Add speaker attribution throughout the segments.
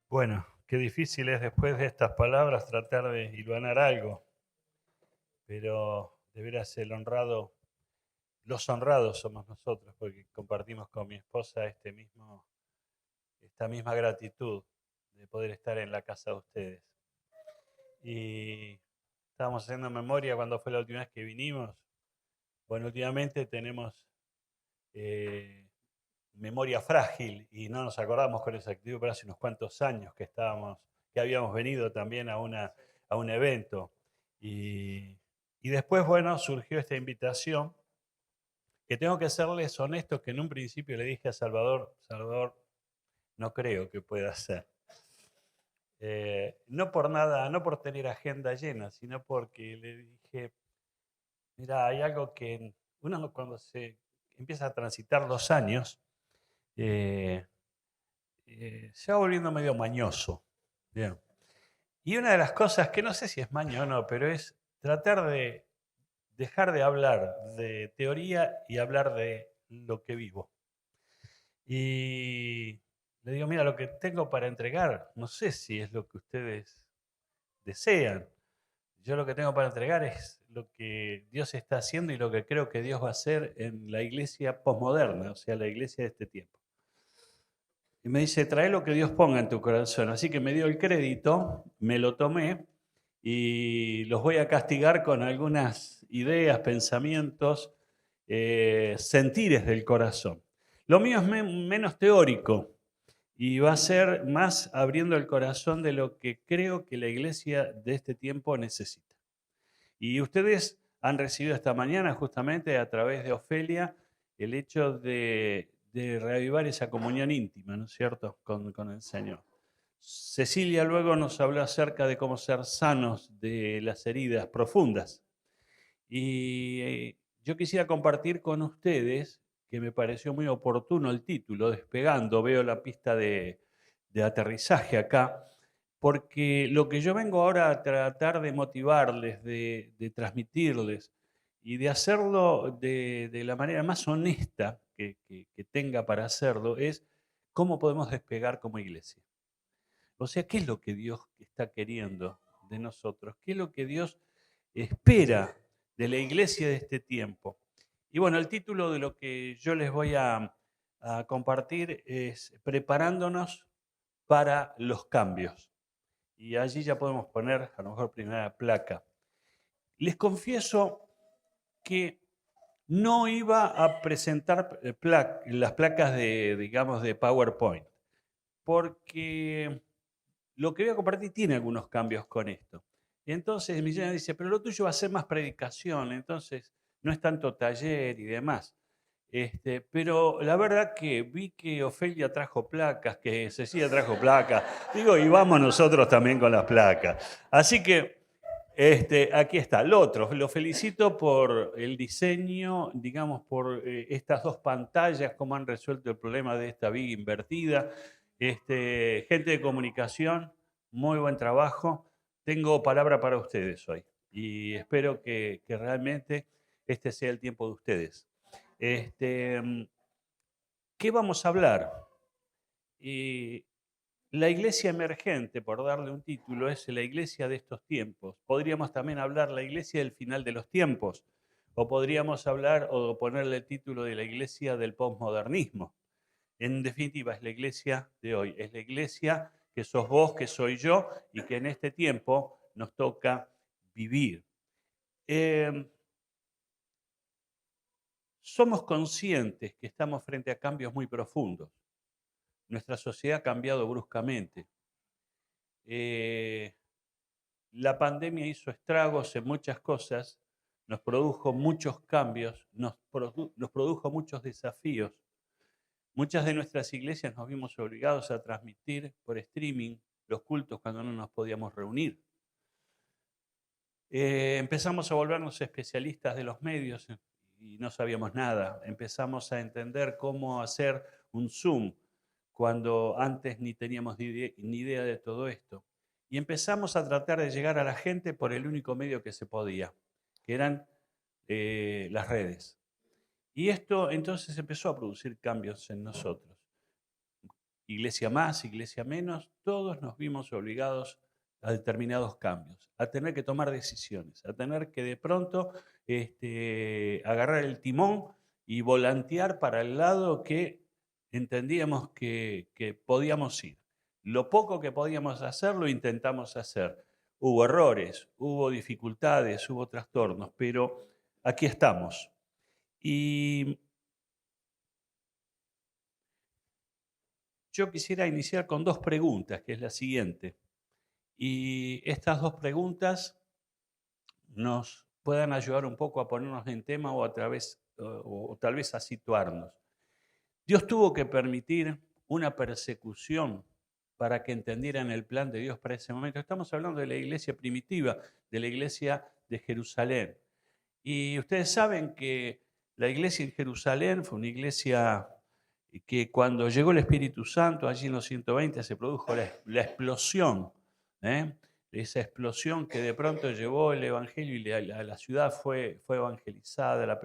Speaker 1: Bueno, qué difícil es después de estas palabras tratar de hilvanar algo, pero deberá ser los honrados somos nosotros, porque compartimos con mi esposa esta misma gratitud de poder estar en la casa de ustedes. Y estábamos haciendo memoria cuando fue la última vez que vinimos. Bueno, últimamente tenemos eh, memoria frágil y no nos acordamos con exactitud, pero hace unos cuantos años que habíamos venido también a un evento. Y, y después, bueno, surgió esta invitación que tengo que serles honesto que en un principio le dije a Salvador, Salvador, no creo que pueda ser. No por nada, no por tener agenda llena, sino porque le dije, mira, hay algo que uno cuando se empieza a transitar los años, eh, se va volviendo medio mañoso. Bien. Y una de las cosas que no sé si es maño o no, pero es tratar de dejar de hablar de teoría y hablar de lo que vivo. Y le digo, mira, lo que tengo para entregar, no sé si es lo que ustedes desean. Yo lo que tengo para entregar es lo que Dios está haciendo y lo que creo que Dios va a hacer en la iglesia posmoderna, o sea, la iglesia de este tiempo. Y me dice, trae lo que Dios ponga en tu corazón. Así que me dio el crédito, me lo tomé y los voy a castigar con algunas ideas, pensamientos, sentires del corazón. Lo mío es menos teórico y va a ser más abriendo el corazón de lo que creo que la iglesia de este tiempo necesita. Y ustedes han recibido esta mañana, justamente a través de Ofelia, el hecho de reavivar esa comunión íntima, ¿no es cierto?, con el Señor. Cecilia luego nos habló acerca de cómo ser sanos de las heridas profundas. Y yo quisiera compartir con ustedes, que me pareció muy oportuno el título, Despegando, veo la pista de aterrizaje acá, porque lo que yo vengo ahora a tratar de motivarles, de transmitirles y de hacerlo de la manera más honesta que tenga para hacerlo, es cómo podemos despegar como iglesia. O sea, ¿qué es lo que Dios está queriendo de nosotros? ¿Qué es lo que Dios espera de la iglesia de este tiempo? Y bueno, el título de lo que yo les voy a compartir es Preparándonos para los cambios. Y allí ya podemos poner a lo mejor primera placa. Les confieso que no iba a presentar las placas de, digamos, de PowerPoint, porque lo que voy a compartir tiene algunos cambios con esto. Y entonces mi señora dice, pero lo tuyo va a ser más predicación, entonces no es tanto taller y demás. Pero la verdad que vi que Ofelia trajo placas, que Cecilia trajo placas, digo, y vamos nosotros también con las placas. Así que aquí está. Lo otro, lo felicito por el diseño, digamos, por estas dos pantallas, cómo han resuelto el problema de esta viga invertida. Gente de comunicación, muy buen trabajo. Tengo palabra para ustedes hoy y espero que realmente este sea el tiempo de ustedes. Este, mm, ¿Qué vamos a hablar? Y la iglesia emergente, por darle un título, es la iglesia de estos tiempos. Podríamos también hablar la iglesia del final de los tiempos, o podríamos hablar o ponerle el título de la iglesia del posmodernismo. En definitiva, es la iglesia de hoy, es la iglesia que sos vos, que soy yo, y que en este tiempo nos toca vivir. Eh, Somos conscientes que estamos frente a cambios muy profundos. Nuestra sociedad ha cambiado bruscamente. Eh, La pandemia hizo estragos en muchas cosas, nos produjo muchos cambios, nos produjo muchos desafíos. Muchas de nuestras iglesias nos vimos obligados a transmitir por streaming los cultos cuando no nos podíamos reunir. Empezamos a volvernos especialistas de los medios y no sabíamos nada. Empezamos a entender cómo hacer un Zoom cuando antes ni teníamos ni idea de todo esto. Y empezamos a tratar de llegar a la gente por el único medio que se podía, que eran las redes. Y esto entonces empezó a producir cambios en nosotros. iglesia más, iglesia menos, todos nos vimos obligados a determinados cambios, a tener que tomar decisiones, a tener que de pronto agarrar el timón y volantear para el lado que entendíamos que podíamos ir. Lo poco que podíamos hacer lo intentamos hacer. Hubo errores, hubo dificultades, hubo trastornos, pero aquí estamos. Y yo quisiera iniciar con dos preguntas, que es la siguiente. Y estas dos preguntas nos puedan ayudar un poco a ponernos en tema o o tal vez a situarnos. Dios tuvo que permitir una persecución para que entendieran el plan de Dios para ese momento. Estamos hablando de la iglesia primitiva, de la iglesia de Jerusalén. Y ustedes saben que la iglesia en Jerusalén fue una iglesia que cuando llegó el Espíritu Santo, allí en los 120, se produjo la explosión, ¿eh? Esa explosión que de pronto llevó el Evangelio y la ciudad fue evangelizada.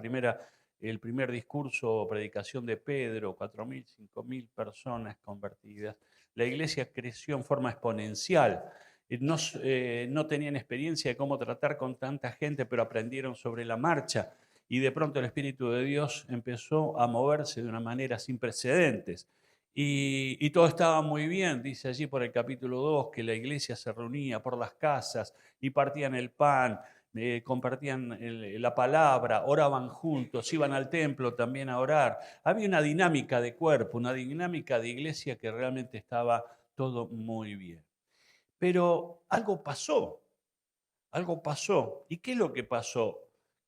Speaker 1: El primer discurso o predicación de Pedro, 4.000, 5.000 personas convertidas. La iglesia creció en forma exponencial. No tenían experiencia de cómo tratar con tanta gente, pero aprendieron sobre la marcha. Y de pronto el Espíritu de Dios empezó a moverse de una manera sin precedentes. Y todo estaba muy bien, dice allí por el capítulo 2, que la iglesia se reunía por las casas y partían el pan, compartían la palabra, oraban juntos, iban al templo también a orar. Había una dinámica de cuerpo, una dinámica de iglesia que realmente estaba todo muy bien. Pero algo pasó, algo pasó. ¿Y qué es lo que pasó?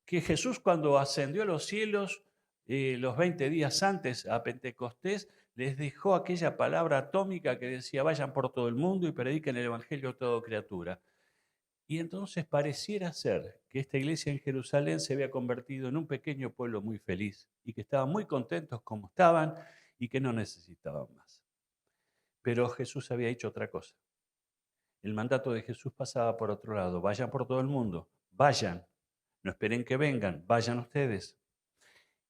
Speaker 1: Que Jesús cuando ascendió a los cielos, los 20 días antes a Pentecostés, les dejó aquella palabra atómica que decía, vayan por todo el mundo y prediquen el Evangelio a toda criatura. Y entonces pareciera ser que esta iglesia en Jerusalén se había convertido en un pequeño pueblo muy feliz y que estaban muy contentos como estaban y que no necesitaban más. Pero Jesús había hecho otra cosa. El mandato de Jesús pasaba por otro lado. Vayan por todo el mundo, vayan. No esperen que vengan, vayan ustedes.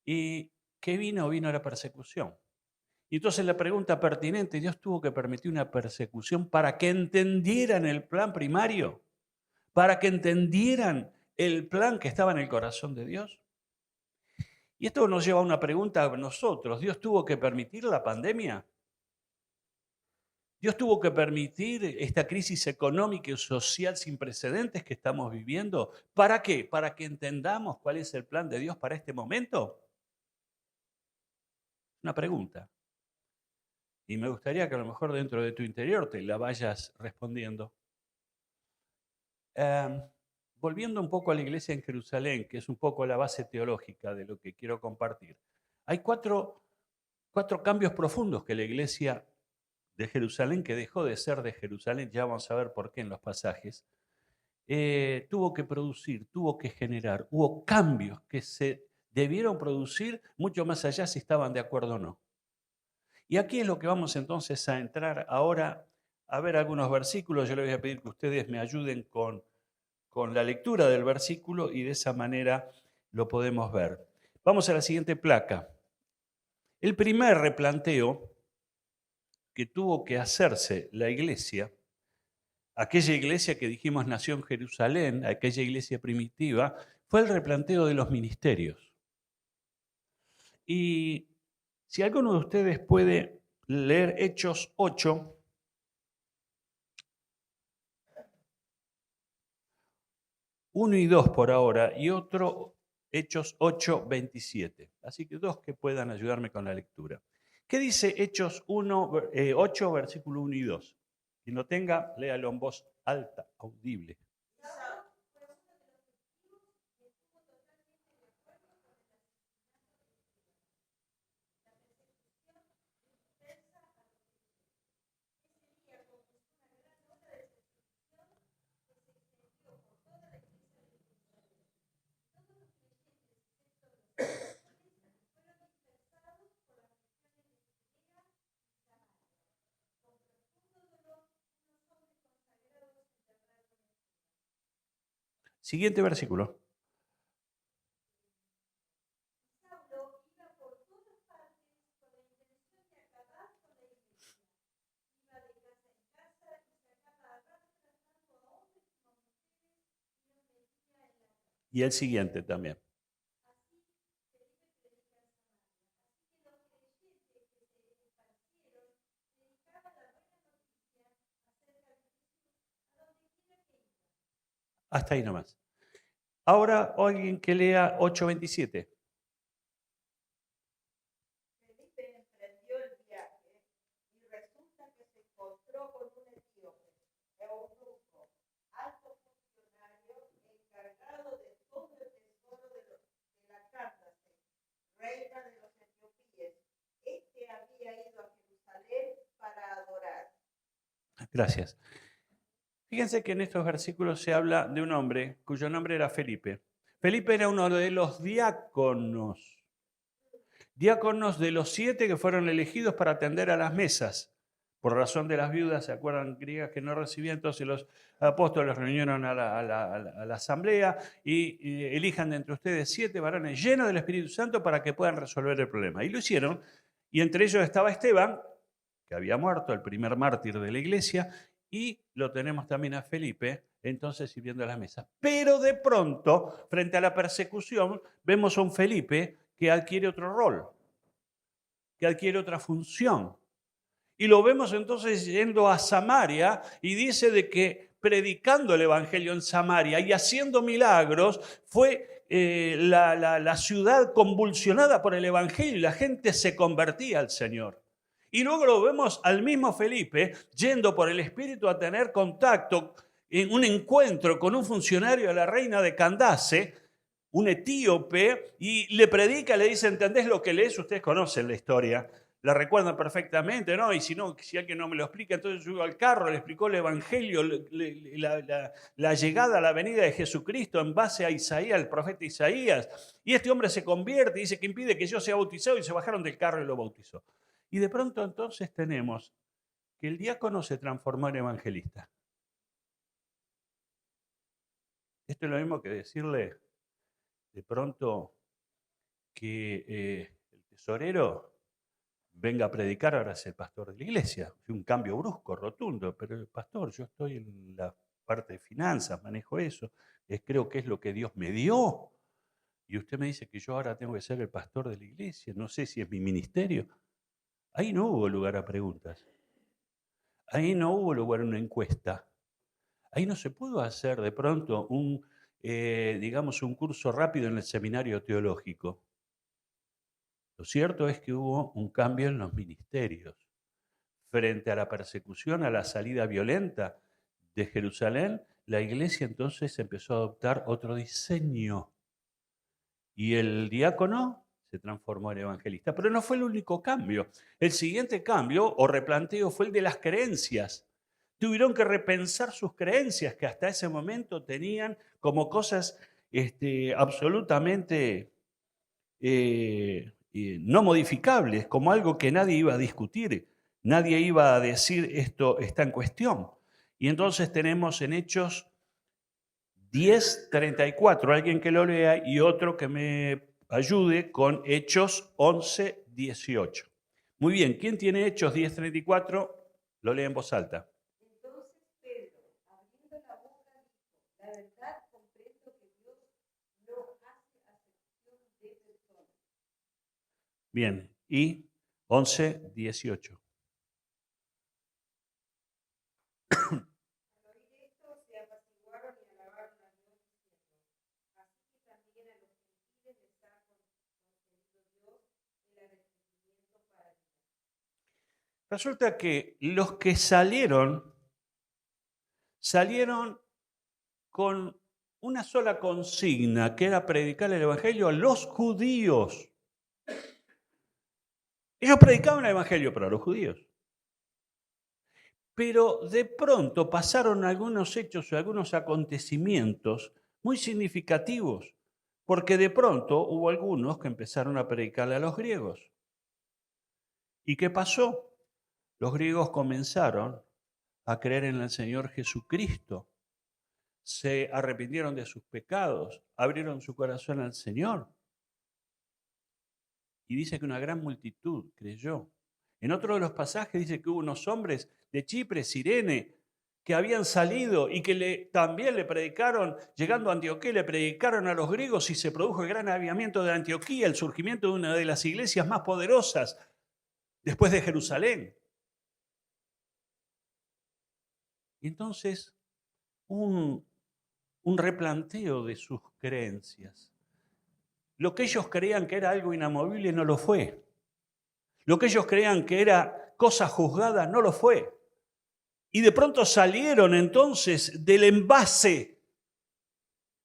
Speaker 1: ¿Y qué vino? Vino la persecución. Y entonces la pregunta pertinente, ¿Dios tuvo que permitir una persecución para que entendieran el plan primario? ¿Para que entendieran el plan que estaba en el corazón de Dios? Y esto nos lleva a una pregunta a nosotros. ¿Dios tuvo que permitir la pandemia? ¿Dios tuvo que permitir esta crisis económica y social sin precedentes que estamos viviendo? ¿Para qué? ¿Para que entendamos cuál es el plan de Dios para este momento? Una pregunta. Y me gustaría que a lo mejor dentro de tu interior te la vayas respondiendo. Volviendo un poco a la iglesia en Jerusalén, que es un poco la base teológica de lo que quiero compartir. Hay cuatro cambios profundos que la iglesia de Jerusalén, que dejó de ser de Jerusalén, ya vamos a ver por qué en los pasajes, tuvo que producir, tuvo que generar. Hubo cambios que se debieron producir mucho más allá si estaban de acuerdo o no. Y aquí es lo que vamos entonces a entrar ahora a ver algunos versículos. Yo les voy a pedir que ustedes me ayuden con la lectura del versículo y de esa manera lo podemos ver. Vamos a la siguiente placa. El primer replanteo que tuvo que hacerse la iglesia, aquella iglesia que dijimos nació en Jerusalén, aquella iglesia primitiva, fue el replanteo de los ministerios. Y si alguno de ustedes puede leer Hechos 8, uno y 2 por ahora, y otro Hechos 8, 27. Así que dos que puedan ayudarme con la lectura. ¿Qué dice Hechos 8, versículo 1 y 2? Quien lo tenga, léalo en voz alta, audible. Siguiente versículo. Y el siguiente también. Hasta ahí nomás. Ahora alguien que lea 8:27.
Speaker 2: Felipe emprendió el viaje y resulta que se encontró con un etíope, eunuco, alto funcionario encargado de todo el tesoro de la Candace, reina de los etiopíes. Este había ido a Jerusalén para adorar.
Speaker 1: Gracias. Fíjense que en estos versículos se habla de un hombre cuyo nombre era Felipe. Felipe era uno de los diáconos. Diáconos de los 7 que fueron elegidos para atender a las mesas. Por razón de las viudas, ¿se acuerdan? Griegas que no recibían, entonces los apóstoles reunieron a la asamblea y elijan de entre ustedes 7 varones llenos del Espíritu Santo para que puedan resolver el problema. Y lo hicieron, y entre ellos estaba Esteban, que había muerto, el primer mártir de la iglesia, y lo tenemos también a Felipe, entonces sirviendo a las mesas. Pero de pronto, frente a la persecución, vemos a un Felipe que adquiere otro rol, que adquiere otra función. Y lo vemos entonces yendo a Samaria y dice de que predicando el Evangelio en Samaria y haciendo milagros, fue la ciudad convulsionada por el Evangelio y la gente se convertía al Señor. Y luego lo vemos al mismo Felipe yendo por el Espíritu a tener contacto en un encuentro con un funcionario de la reina de Candace, un etíope, y le predica, le dice, ¿entendés lo que lees? Ustedes conocen la historia, la recuerdan perfectamente, ¿no? Y si no, si alguien no me lo explica, entonces subo al carro, le explicó el Evangelio, la llegada a la venida de Jesucristo en base a Isaías, el profeta Isaías. Y este hombre se convierte y dice que impide que yo sea bautizado, y se bajaron del carro y lo bautizó. Y de pronto entonces tenemos que el diácono se transformó en evangelista. Esto es lo mismo que decirle de pronto que el tesorero venga a predicar, ahora es el pastor de la iglesia. Un cambio brusco, rotundo, pero el pastor, yo estoy en la parte de finanzas, manejo eso, creo que es lo que Dios me dio. Y usted me dice que yo ahora tengo que ser el pastor de la iglesia, no sé si es mi ministerio. Ahí no hubo lugar a preguntas. Ahí no hubo lugar a una encuesta. Ahí no se pudo hacer de pronto digamos, un curso rápido en el seminario teológico. Lo cierto es que hubo un cambio en los ministerios. Frente a la persecución, a la salida violenta de Jerusalén, la iglesia entonces empezó a adoptar otro diseño. Y el diácono se transformó en evangelista. Pero no fue el único cambio. El siguiente cambio o replanteo fue el de las creencias. Tuvieron que repensar sus creencias, que hasta ese momento tenían como cosas absolutamente no modificables, como algo que nadie iba a discutir, nadie iba a decir esto está en cuestión. Y entonces tenemos en Hechos 10:34, alguien que lo lea y otro que me ayude con Hechos 11:18. Muy bien, ¿quién tiene Hechos 10:34? Lo lee en voz alta.
Speaker 2: Entonces Pedro, abriendo la boca, dijo, la verdad comprendo que Dios no hace acepción de personas.
Speaker 1: Bien, y 11:18.
Speaker 2: Al oír esto, se apaciguaron y alabaron a Dios diciendo, así que también a los gentiles les ha concedido Dios el arrepentimiento para vida.
Speaker 1: Resulta que los que salieron con una sola consigna, que era predicar el Evangelio a los judíos. Ellos predicaban el Evangelio para los judíos. Pero de pronto pasaron algunos hechos o algunos acontecimientos muy significativos, porque de pronto hubo algunos que empezaron a predicarle a los griegos. ¿Y qué pasó? Los griegos comenzaron a creer en el Señor Jesucristo, se arrepintieron de sus pecados, abrieron su corazón al Señor. Y dice que una gran multitud creyó. En otro de los pasajes dice que hubo unos hombres de Chipre, Cirene, que habían salido y que también le predicaron, llegando a Antioquía, le predicaron a los griegos y se produjo el gran avivamiento de Antioquía, el surgimiento de una de las iglesias más poderosas después de Jerusalén. Y entonces, un replanteo de sus creencias. Lo que ellos creían que era algo inamovible no lo fue. Lo que ellos creían que era cosa juzgada no lo fue. Y de pronto salieron entonces del envase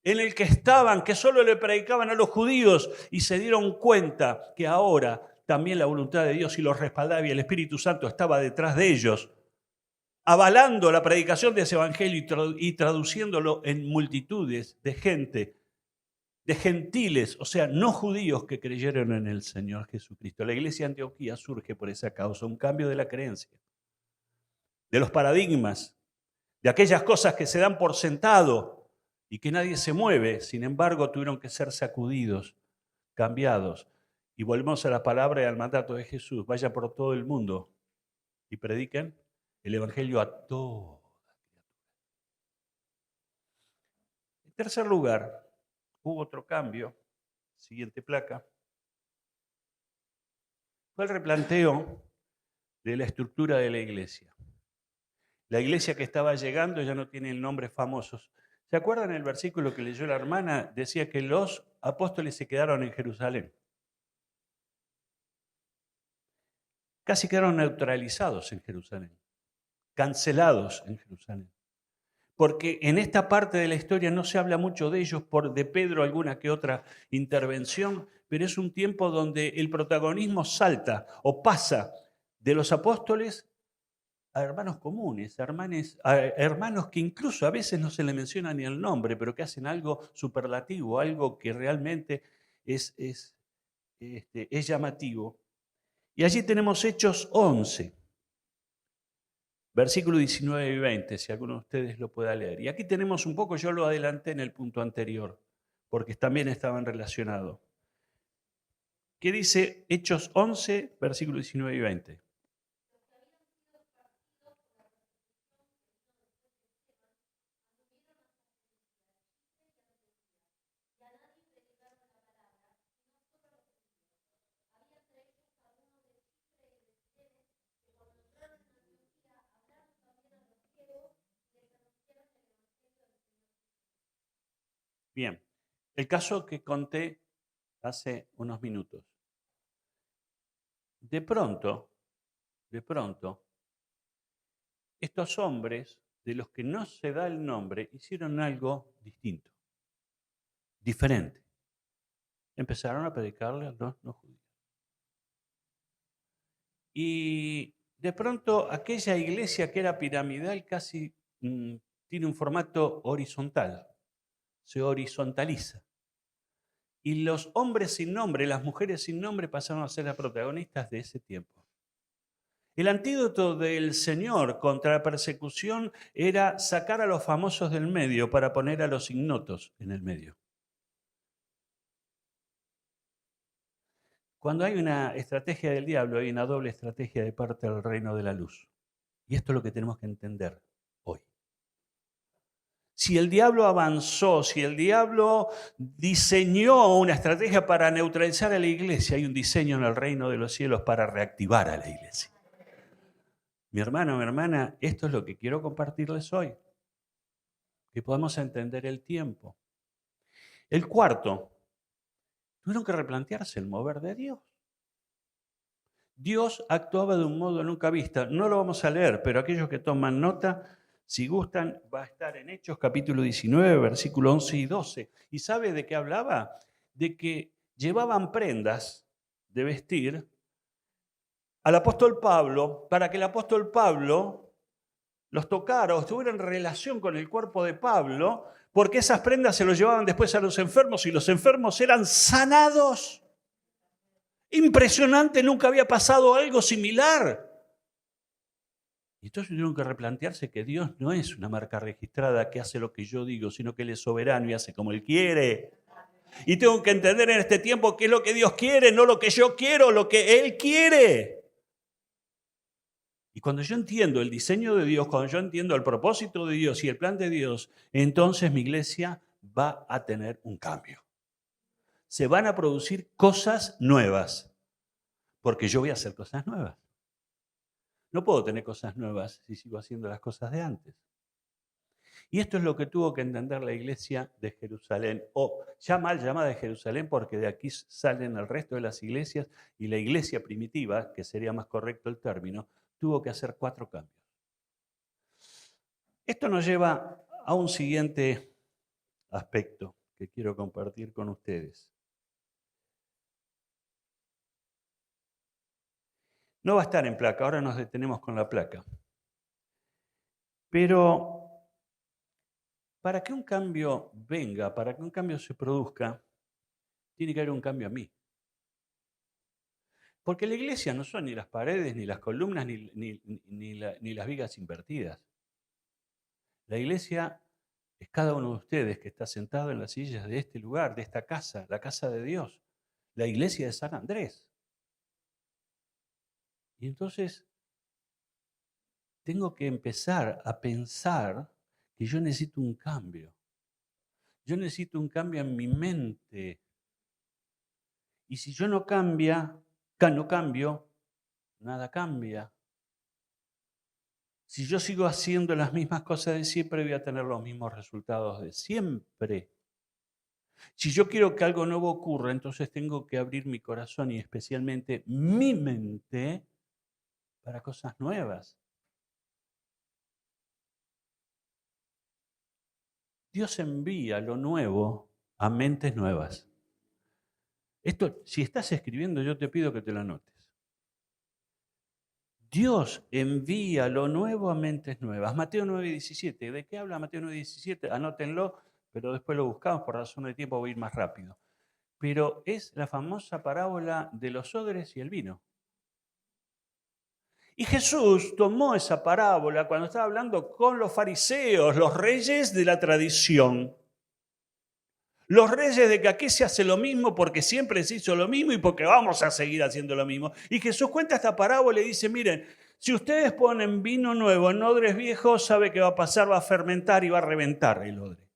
Speaker 1: en el que estaban, que solo le predicaban a los judíos, y se dieron cuenta que ahora también la voluntad de Dios y los respaldaba y el Espíritu Santo estaba detrás de ellos, avalando la predicación de ese evangelio y traduciéndolo en multitudes de gente, de gentiles, o sea, no judíos que creyeron en el Señor Jesucristo. La iglesia de Antioquía surge por esa causa, un cambio de la creencia, de los paradigmas, de aquellas cosas que se dan por sentado y que nadie se mueve. Sin embargo, tuvieron que ser sacudidos, cambiados. Y volvemos a la palabra y al mandato de Jesús: vayan por todo el mundo y prediquen el evangelio a toda criatura. En tercer lugar, hubo otro cambio. Siguiente placa. Fue el replanteo de la estructura de la iglesia. La iglesia que estaba llegando ya no tiene el nombre famosos. ¿Se acuerdan el versículo que leyó la hermana? Decía que los apóstoles se quedaron en Jerusalén. Casi quedaron neutralizados en Jerusalén, cancelados en Jerusalén. Porque en esta parte de la historia no se habla mucho de ellos, de Pedro alguna que otra intervención, pero es un tiempo donde el protagonismo salta o pasa de los apóstoles a hermanos comunes, a hermanos que incluso a veces no se le menciona ni el nombre, pero que hacen algo superlativo, algo que realmente es llamativo. Y allí tenemos Hechos 11, versículos 19 y 20, si alguno de ustedes lo pueda leer. Y aquí tenemos un poco, yo lo adelanté en el punto anterior, porque también estaban relacionados. ¿Qué dice Hechos 11, versículos 19 y 20? Bien, el caso que conté hace unos minutos. De pronto, estos hombres, de los que no se da el nombre, hicieron algo distinto, diferente. Empezaron a predicarle a los no judíos. Y de pronto aquella iglesia que era piramidal casi tiene un formato horizontal, se horizontaliza. Y los hombres sin nombre, las mujeres sin nombre pasaron a ser las protagonistas de ese tiempo. El antídoto del Señor contra la persecución era sacar a los famosos del medio para poner a los ignotos en el medio. Cuando hay una estrategia del diablo, hay una doble estrategia de parte del reino de la luz. Y esto es lo que tenemos que entender hoy. Si el diablo avanzó, si el diablo diseñó una estrategia para neutralizar a la iglesia, hay un diseño en el reino de los cielos para reactivar a la iglesia. Mi hermano, mi hermana, esto es lo que quiero compartirles hoy. Que podamos entender el tiempo. El cuarto, tuvieron que replantearse el mover de Dios. Dios actuaba de un modo nunca visto. No lo vamos a leer, pero aquellos que toman nota, si gustan, va a estar en Hechos capítulo 19, versículos 11 y 12. ¿Y sabe de qué hablaba? De que llevaban prendas de vestir al apóstol Pablo para que el apóstol Pablo los tocara o estuviera en relación con el cuerpo de Pablo, porque esas prendas se los llevaban después a los enfermos y los enfermos eran sanados. Impresionante, nunca había pasado algo similar. Y entonces tuvieron que replantearse que Dios no es una marca registrada que hace lo que yo digo, sino que Él es soberano y hace como Él quiere. Y tengo que entender en este tiempo qué es lo que Dios quiere, no lo que yo quiero, lo que Él quiere. Y Y cuando yo entiendo el diseño de Dios, cuando yo entiendo el propósito de Dios y el plan de Dios, entonces mi iglesia va a tener un cambio. Se van a producir cosas nuevas, porque yo voy a hacer cosas nuevas. No puedo tener cosas nuevas si sigo haciendo las cosas de antes. Y esto es lo que tuvo que entender la iglesia de Jerusalén, o ya mal llamada de Jerusalén, porque de aquí salen el resto de las iglesias, y la iglesia primitiva, que sería más correcto el término, tuvo que hacer 4 cambios. Esto nos lleva a un siguiente aspecto que quiero compartir con ustedes. No va a estar en placa, ahora nos detenemos con la placa. Pero para que un cambio venga, para que un cambio se produzca, tiene que haber un cambio a mí. Porque la iglesia no son ni las paredes, ni las columnas, ni las vigas invertidas. La iglesia es cada uno de ustedes que está sentado en las sillas de este lugar, de esta casa, la casa de Dios. La iglesia de San Andrés. Y entonces tengo que empezar a pensar que yo necesito un cambio. Yo necesito un cambio en mi mente. Y si yo no cambio, nada cambia. Si yo sigo haciendo las mismas cosas de siempre, voy a tener los mismos resultados de siempre. Si yo quiero que algo nuevo ocurra, entonces tengo que abrir mi corazón y especialmente mi mente para cosas nuevas. Dios envía lo nuevo a mentes nuevas. Esto, si estás escribiendo, yo te pido que te lo anotes. Dios envía lo nuevo a mentes nuevas. Mateo 9:17. ¿De qué habla Mateo 9:17? Anótenlo, pero después lo buscamos, por razón de tiempo voy a ir más rápido. Pero es la famosa parábola de los odres y el vino. Y Jesús tomó esa parábola cuando estaba hablando con los fariseos, los reyes de la tradición. Los reyes de que aquí se hace lo mismo porque siempre se hizo lo mismo y porque vamos a seguir haciendo lo mismo. Y Jesús cuenta esta parábola y dice, miren, si ustedes ponen vino nuevo en odres viejos, ¿sabe qué va a pasar? Va a fermentar y va a reventar el odre.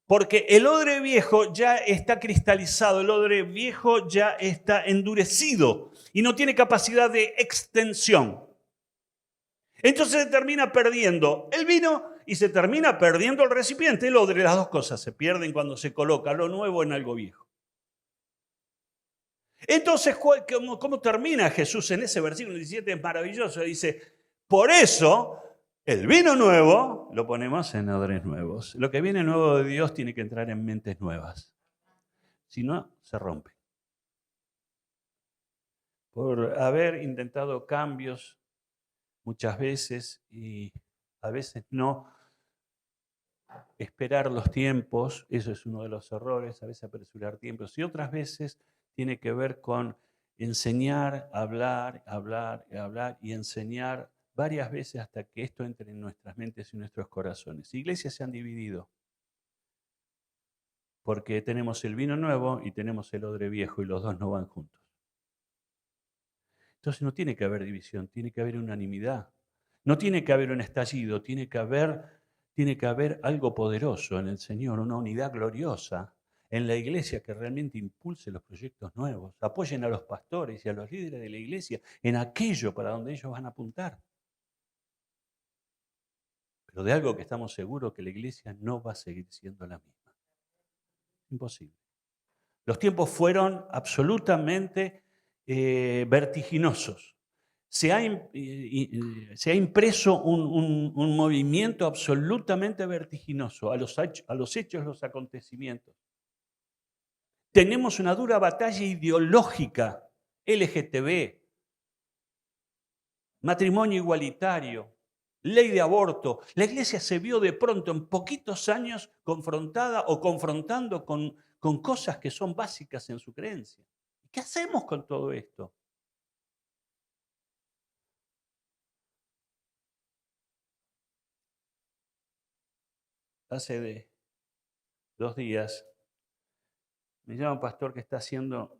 Speaker 1: Porque el odre viejo ya está cristalizado, el odre viejo ya está endurecido y no tiene capacidad de extensión. Entonces se termina perdiendo el vino y se termina perdiendo el recipiente, el odre. Las dos cosas se pierden cuando se coloca lo nuevo en algo viejo. Entonces, ¿cómo termina Jesús en ese versículo 17? Es maravilloso. Dice, por eso el vino nuevo lo ponemos en odres nuevos. Lo que viene nuevo de Dios tiene que entrar en mentes nuevas. Si no, se rompe. Por haber intentado cambios muchas veces y a veces no esperar los tiempos, eso es uno de los errores, a veces apresurar tiempos, y otras veces tiene que ver con enseñar, hablar y enseñar varias veces hasta que esto entre en nuestras mentes y nuestros corazones. Iglesias se han dividido porque tenemos el vino nuevo y tenemos el odre viejo y los dos no van juntos. Entonces no tiene que haber división, tiene que haber unanimidad. No tiene que haber un estallido, tiene que haber algo poderoso en el Señor, una unidad gloriosa en la iglesia que realmente impulse los proyectos nuevos, apoyen a los pastores y a los líderes de la iglesia en aquello para donde ellos van a apuntar. Pero de algo que estamos seguros, que la iglesia no va a seguir siendo la misma. Imposible. Los tiempos fueron absolutamente vertiginosos. Se ha impreso un movimiento absolutamente vertiginoso a los hechos, los acontecimientos. Tenemos una dura batalla ideológica, LGTB, matrimonio igualitario, ley de aborto. La iglesia se vio de pronto en poquitos años confrontada o confrontando con cosas que son básicas en su creencia. ¿Qué hacemos con todo esto? Hace 2 días me llama un pastor que está haciendo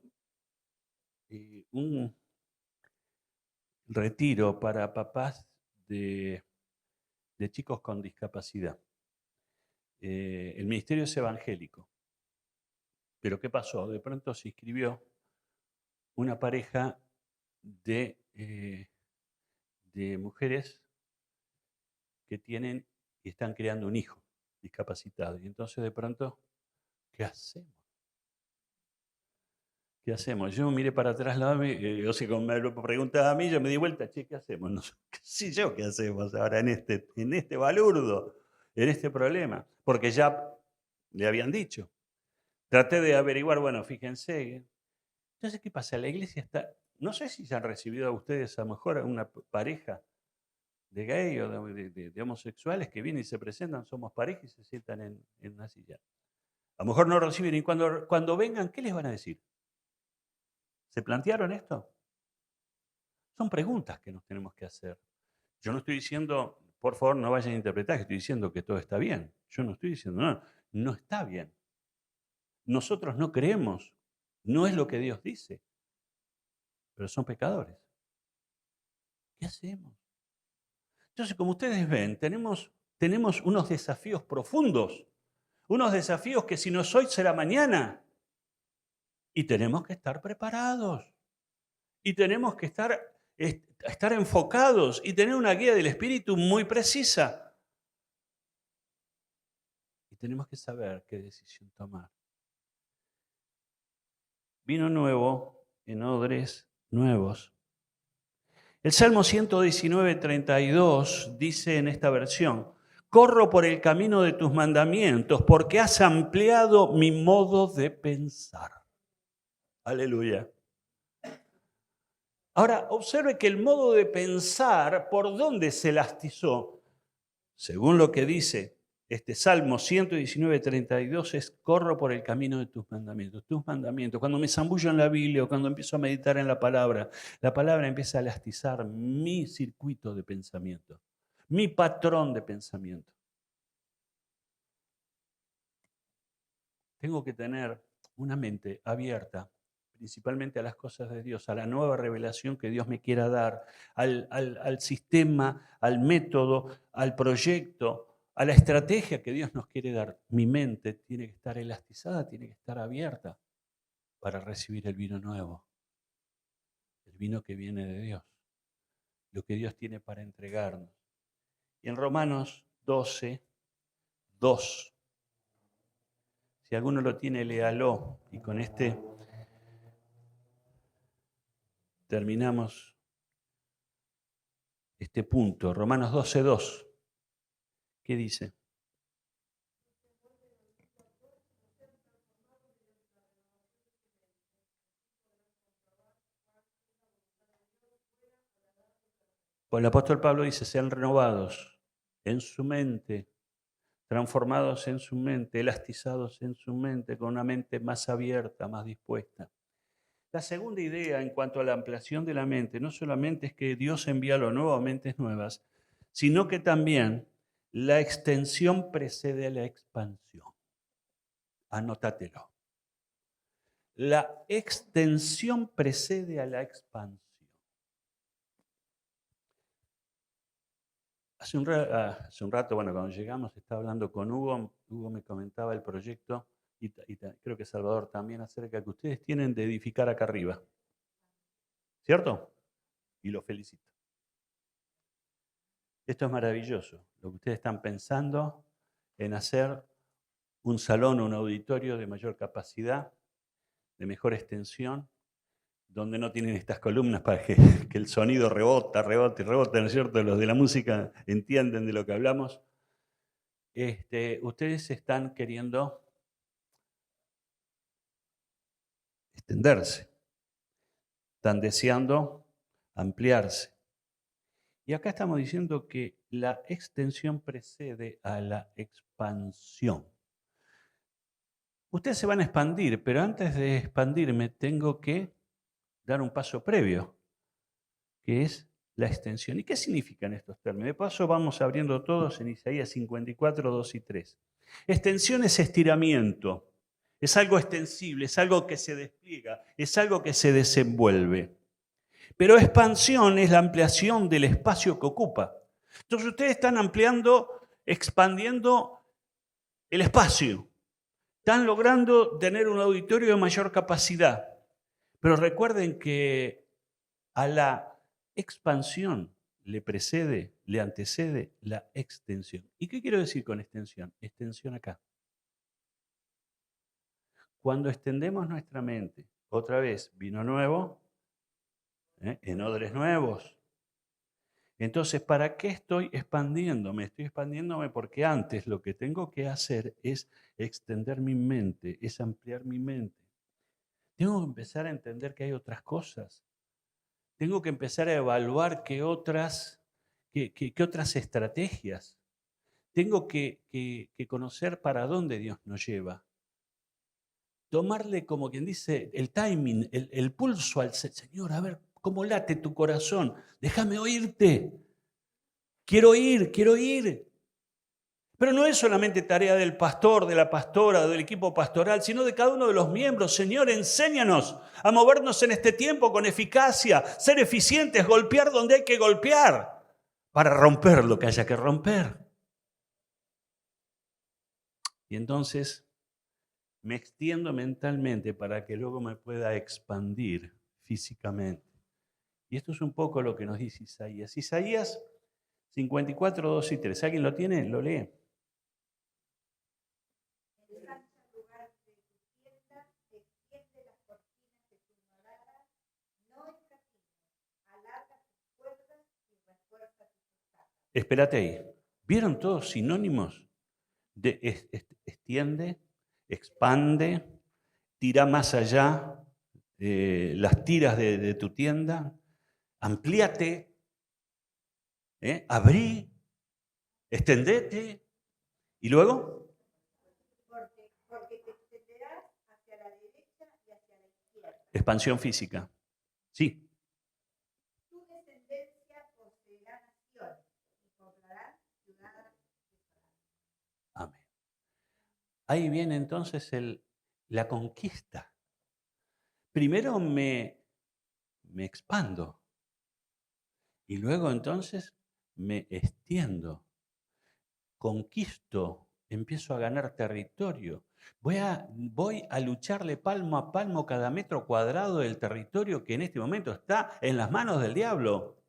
Speaker 1: retiro para papás de chicos con discapacidad. El ministerio es evangélico. Pero ¿qué pasó? De pronto se inscribió una pareja de mujeres que tienen y están creando un hijo discapacitado. Y entonces de pronto, ¿qué hacemos? ¿Qué hacemos? Yo miré para atrás, o sea, como me lo preguntaba a mí, yo me di vuelta, che, ¿qué hacemos? No sé yo qué hacemos ahora en este balurdo, en este problema. Porque ya le habían dicho. Traté de averiguar, bueno, fíjense. Entonces, ¿qué pasa? La iglesia está, no sé si se han recibido a ustedes a lo mejor a una pareja de gay o de homosexuales que vienen y se presentan, somos pareja y se sientan en una silla. A lo mejor no reciben y cuando vengan, ¿qué les van a decir? ¿Se plantearon esto? Son preguntas que nos tenemos que hacer. Yo no estoy diciendo, por favor, no vayan a interpretar que estoy diciendo que todo está bien. Yo no estoy diciendo, no, no está bien. Nosotros no creemos, no es lo que Dios dice, pero son pecadores. ¿Qué hacemos? Entonces, como ustedes ven, tenemos unos desafíos profundos, unos desafíos que si no es hoy, será mañana. Y tenemos que estar preparados. Y tenemos que estar enfocados y tener una guía del Espíritu muy precisa. Y tenemos que saber qué decisión tomar. Vino nuevo en odres nuevos. El Salmo 119, 32 dice en esta versión: corro por el camino de tus mandamientos porque has ampliado mi modo de pensar. Aleluya. Ahora, observe que el modo de pensar, ¿por dónde se elastizó? Según lo que dice este Salmo 119, 32, es corro por el camino de tus mandamientos. Tus mandamientos. Cuando me zambullo en la Biblia o cuando empiezo a meditar en la palabra empieza a elastizar mi circuito de pensamiento, mi patrón de pensamiento. Tengo que tener una mente abierta, principalmente a las cosas de Dios, a la nueva revelación que Dios me quiera dar, al sistema, al método, al proyecto, a la estrategia que Dios nos quiere dar. Mi mente tiene que estar elastizada, tiene que estar abierta para recibir el vino nuevo, el vino que viene de Dios, lo que Dios tiene para entregarnos. Y en Romanos 12, 2, si alguno lo tiene, léalo, y con este terminamos este punto. Romanos 12, 2. ¿Qué dice? Pues el apóstol Pablo dice, sean renovados en su mente, transformados en su mente, elastizados en su mente, con una mente más abierta, más dispuesta. La segunda idea en cuanto a la ampliación de la mente, no solamente es que Dios envía lo nuevo a mentes nuevas, sino que también la extensión precede a la expansión. Anótatelo. La extensión precede a la expansión. Hace un rato, bueno, cuando llegamos, estaba hablando con Hugo. Hugo me comentaba el proyecto, y creo que Salvador también, acerca que ustedes tienen de edificar acá arriba. ¿Cierto? Y lo felicito. Esto es maravilloso, lo que ustedes están pensando en hacer un salón o un auditorio de mayor capacidad, de mejor extensión, donde no tienen estas columnas para que el sonido rebota, ¿no es cierto? Los de la música entienden de lo que hablamos. Ustedes están queriendo extenderse, están deseando ampliarse. Y acá estamos diciendo que la extensión precede a la expansión. Ustedes se van a expandir, pero antes de expandirme tengo que dar un paso previo, que es la extensión. ¿Y qué significan estos términos? De paso vamos abriendo todos en Isaías 54, 2 y 3. Extensión es estiramiento, es algo extensible, es algo que se despliega, es algo que se desenvuelve. Pero expansión es la ampliación del espacio que ocupa. Entonces ustedes están ampliando, expandiendo el espacio. Están logrando tener un auditorio de mayor capacidad. Pero recuerden que a la expansión le precede, le antecede la extensión. ¿Y qué quiero decir con extensión? Extensión acá. Cuando extendemos nuestra mente, otra vez, vino nuevo, en odres nuevos. Entonces, ¿para qué estoy expandiéndome? Estoy expandiéndome porque antes lo que tengo que hacer es extender mi mente, es ampliar mi mente. Tengo que empezar a entender que hay otras cosas. Tengo que empezar a evaluar qué otras estrategias. Tengo que conocer para dónde Dios nos lleva. Tomarle, como quien dice, el timing, el pulso al Señor. A ver, ¿cómo late tu corazón? Déjame oírte. Quiero ir, quiero ir. Pero no es solamente tarea del pastor, de la pastora, del equipo pastoral, sino de cada uno de los miembros. Señor, enséñanos a movernos en este tiempo con eficacia, ser eficientes, golpear donde hay que golpear, para romper lo que haya que romper. Y entonces me extiendo mentalmente para que luego me pueda expandir físicamente. Y esto es un poco lo que nos dice Isaías. Isaías 54, 2 y 3. ¿Alguien lo tiene? Lo lee. Espérate ahí. ¿Vieron todos sinónimos de extiende, expande, tira más allá las tiras de tu tienda, amplíate, abrí, extendete y luego?
Speaker 2: Porque te extenderás hacia la derecha y hacia la izquierda.
Speaker 1: Expansión física. Sí.
Speaker 2: Tu descendencia poseerá naciones y poblarán ciudades.
Speaker 1: Amén. Ahí viene entonces la conquista. Primero me expando y luego entonces me extiendo, conquisto, empiezo a ganar territorio. Voy a lucharle palmo a palmo cada metro cuadrado del territorio que en este momento está en las manos del diablo.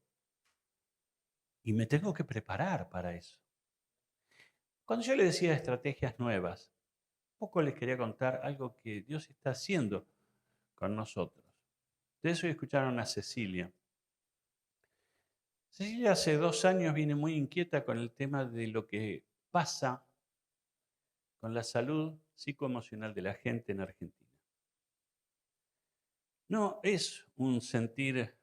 Speaker 1: Y me tengo que preparar para eso. Cuando yo le decía estrategias nuevas, poco les quería contar algo que Dios está haciendo con nosotros. Ustedes hoy escucharon a Cecilia. Cecilia hace 2 años viene muy inquieta con el tema de lo que pasa con la salud psicoemocional de la gente en Argentina. No es un sentir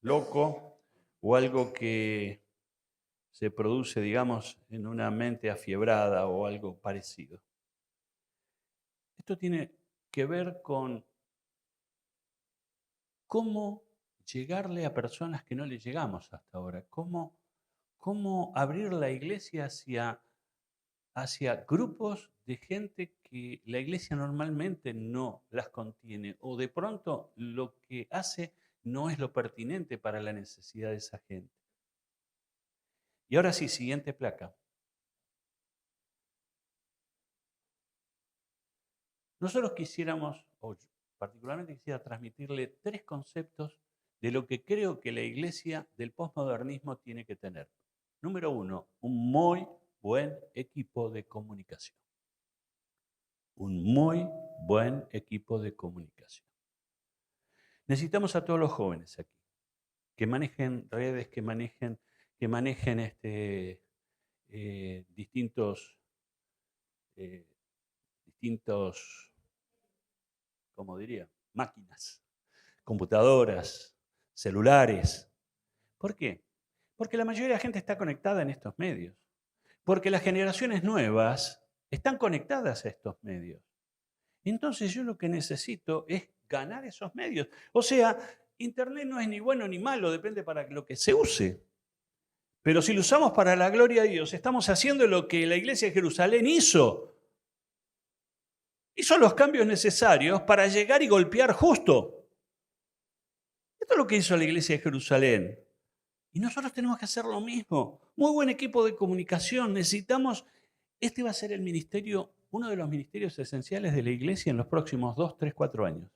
Speaker 1: loco o algo que se produce, digamos, en una mente afiebrada o algo parecido. Esto tiene que ver con cómo llegarle a personas que no le llegamos hasta ahora, cómo abrir la iglesia hacia grupos de gente que la iglesia normalmente no las contiene o de pronto lo que hace no es lo pertinente para la necesidad de esa gente. Y ahora sí, siguiente placa. Nosotros quisiéramos, o yo particularmente quisiera transmitirle 3 conceptos de lo que creo que la iglesia del posmodernismo tiene que tener. Número 1, un muy buen equipo de comunicación. Un muy buen equipo de comunicación. Necesitamos a todos los jóvenes aquí, que manejen redes, que manejen distintos, ¿cómo diría? Máquinas, computadoras, celulares. ¿Por qué? Porque la mayoría de la gente está conectada en estos medios. Porque las generaciones nuevas están conectadas a estos medios. Entonces yo lo que necesito es ganar esos medios. O sea, Internet no es ni bueno ni malo, depende para lo que se use. Pero si lo usamos para la gloria de Dios, estamos haciendo lo que la iglesia de Jerusalén hizo. Hizo los cambios necesarios para llegar y golpear justo. Esto Esto es lo que hizo la iglesia de Jerusalén. Y nosotros tenemos que hacer lo mismo. Muy buen equipo de comunicación. Necesitamos, este va a ser el ministerio, uno de los ministerios esenciales de la iglesia en los próximos 2, 3, 4 años.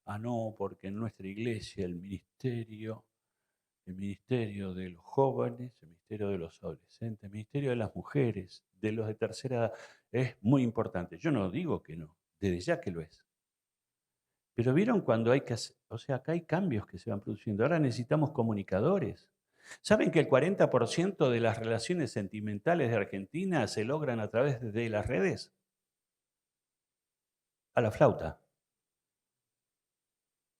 Speaker 1: Ah, no, porque en nuestra iglesia el ministerio de los jóvenes, el ministerio de los adolescentes, el ministerio de las mujeres, de los de tercera edad, es muy importante. Yo no digo que no, desde ya que lo es. Pero vieron cuando hay que hacer, o sea, acá hay cambios que se van produciendo. Ahora necesitamos comunicadores. ¿Saben que el 40% de las relaciones sentimentales de Argentina se logran a través de las redes? A la flauta.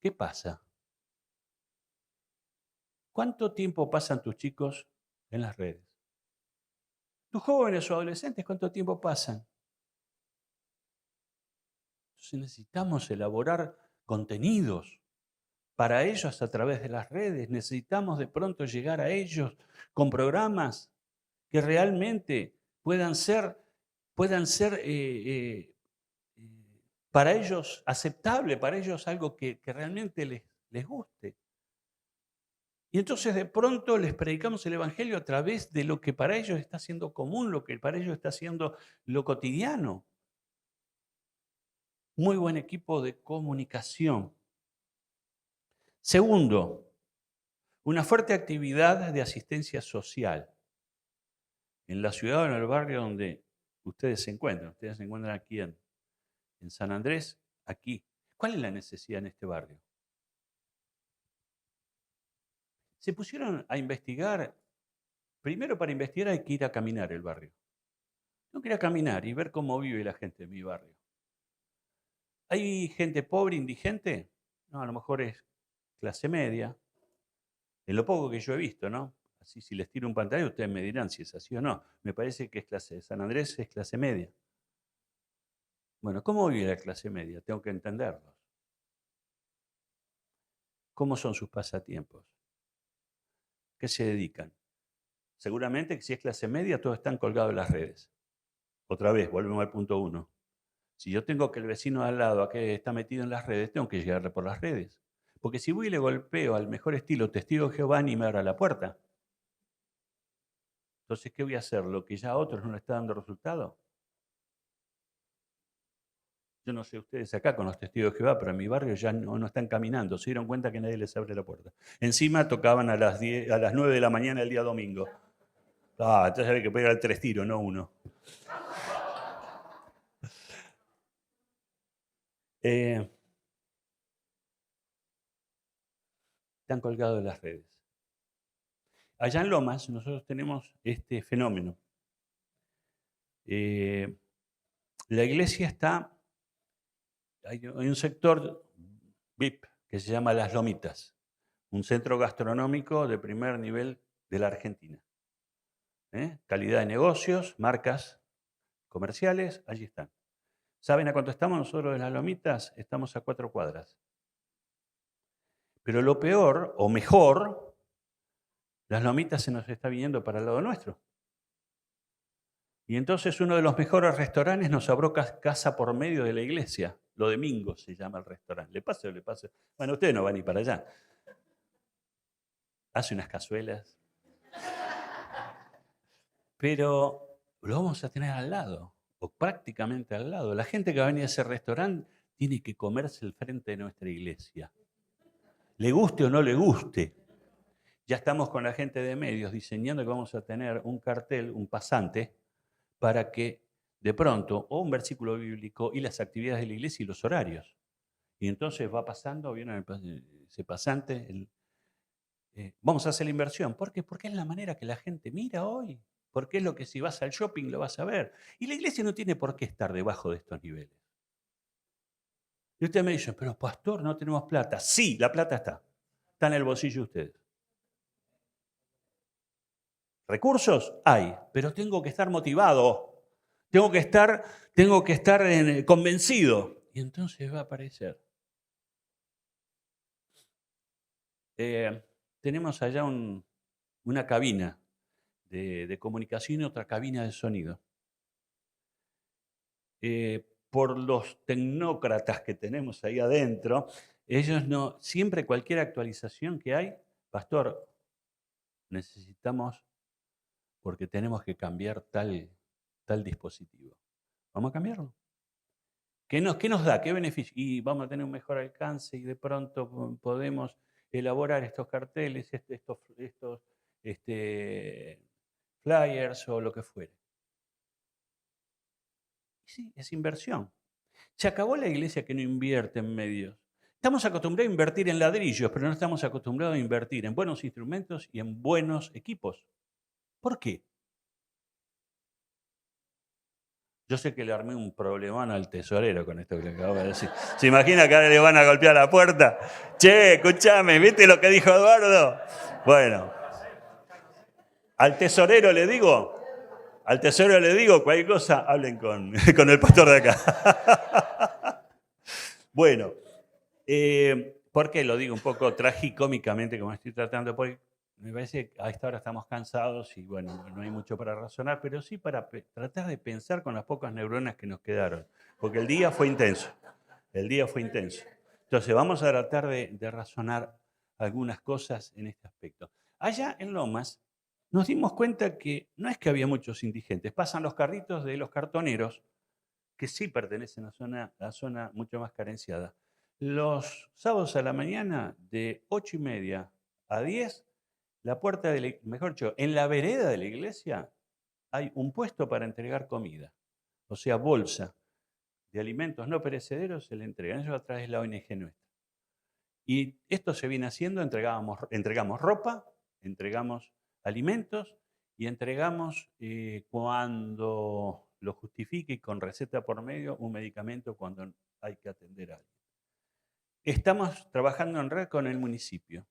Speaker 1: ¿Qué pasa? ¿Cuánto tiempo pasan tus chicos en las redes? ¿Tus jóvenes o adolescentes cuánto tiempo pasan? Entonces necesitamos elaborar contenidos para ellos a través de las redes. Necesitamos de pronto llegar a ellos con programas que realmente puedan ser para ellos aceptables, para ellos algo que realmente les guste. Y entonces de pronto les predicamos el Evangelio a través de lo que para ellos está siendo común, lo que para ellos está siendo lo cotidiano. Muy buen equipo de comunicación. Segundo, una fuerte actividad de asistencia social. En la ciudad o en el barrio donde ustedes se encuentran. Ustedes se encuentran aquí en San Andrés, aquí. ¿Cuál es la necesidad en este barrio? Se pusieron a investigar. Primero, para investigar hay que ir a caminar el barrio. Tengo que ir a caminar y ver cómo vive la gente en mi barrio. ¿Hay gente pobre, indigente? No, a lo mejor es clase media. En lo poco que yo he visto, ¿no? Así, si les tiro un pantalla, ustedes me dirán si es así o no. Me parece que es clase de San Andrés, es clase media. Bueno, ¿cómo vive la clase media? Tengo que entenderlos. ¿Cómo son sus pasatiempos? ¿Qué se dedican? Seguramente que si es clase media, todos están colgados en las redes. Otra vez, volvemos al punto 1. Si yo tengo que el vecino de al lado a que está metido en las redes, tengo que llegarle por las redes. Porque si voy y le golpeo al mejor estilo testigo de Jehová, ni me abra la puerta. Entonces, ¿qué voy a hacer? ¿Lo que ya a otros no le está dando resultado? Yo no sé ustedes acá con los testigos de Jehová, pero en mi barrio ya no están caminando. Se dieron cuenta que nadie les abre la puerta. Encima tocaban a las 9 de la mañana el día domingo. Entonces había que pegar 3 tiros, no 1. Están colgados en las redes. Allá en Lomas nosotros tenemos este fenómeno. La iglesia hay un sector VIP que se llama Las Lomitas, un centro gastronómico de primer nivel de la Argentina. Calidad de negocios, marcas comerciales, allí están. ¿Saben a cuánto estamos nosotros en Las Lomitas? Estamos a 4 cuadras. Pero lo peor, o mejor, Las Lomitas se nos está viniendo para el lado nuestro. Y entonces uno de los mejores restaurantes nos abrió casa por medio de la iglesia. Lo de Mingo se llama el restaurante. ¿Le pasa o le pasa? Bueno, ustedes no van ni para allá. Hace unas cazuelas. Pero lo vamos a tener al lado, o prácticamente al lado. La gente que va a venir a ese restaurante tiene que comerse el frente de nuestra iglesia. Le guste o no le guste. Ya estamos con la gente de medios diseñando que vamos a tener un cartel, un pasante, para que de pronto, o un versículo bíblico y las actividades de la iglesia y los horarios. Y entonces va pasando, viene ese pasante, vamos a hacer la inversión. ¿Por qué? Porque es la manera que la gente mira hoy. Porque es lo que si vas al shopping lo vas a ver. Y la iglesia no tiene por qué estar debajo de estos niveles. Y usted me dice, pero pastor, no tenemos plata. Sí, la plata está. Está en el bolsillo de ustedes. ¿Recursos? Hay, pero tengo que estar motivado. Tengo que estar convencido. Y entonces va a aparecer. Tenemos allá una cabina de comunicación y otra cabina de sonido. Por los tecnócratas que tenemos ahí adentro, Ellos no, siempre cualquier actualización que hay, pastor, necesitamos, porque tenemos que cambiar tal dispositivo. Vamos a cambiarlo. Qué nos da? ¿Qué beneficio? Y vamos a tener un mejor alcance y de pronto podemos elaborar estos carteles, estos flyers o lo que fuere. Y sí, es inversión. Se acabó la iglesia que no invierte en medios. Estamos acostumbrados a invertir en ladrillos, pero no estamos acostumbrados a invertir en buenos instrumentos y en buenos equipos. ¿Por qué? Yo sé que le armé un problemón al tesorero con esto que le acabo de decir. ¿Se imagina que ahora le van a golpear la puerta? Che, escúchame, ¿viste lo que dijo Eduardo? Bueno, al tesorero le digo, cualquier cosa, hablen con el pastor de acá. Bueno, ¿por qué lo digo un poco tragicómicamente como estoy tratando? Porque me parece que a esta hora estamos cansados y bueno, no hay mucho para razonar, pero sí para tratar de pensar con las pocas neuronas que nos quedaron, porque el día fue intenso, Entonces vamos a tratar de razonar algunas cosas en este aspecto. Allá en Lomas nos dimos cuenta que no es que había muchos indigentes, pasan los carritos de los cartoneros, que sí pertenecen a la zona mucho más carenciada. Los sábados a la mañana, de 8:30 a 10, la puerta mejor dicho, en la vereda de la iglesia hay un puesto para entregar comida. O sea, bolsa de alimentos no perecederos se le entregan. Eso a través de la ONG nuestra. Y esto se viene haciendo, entregamos ropa, entregamos alimentos y entregamos cuando lo justifique y con receta por medio un medicamento cuando hay que atender a alguien. Estamos trabajando en red con el municipio,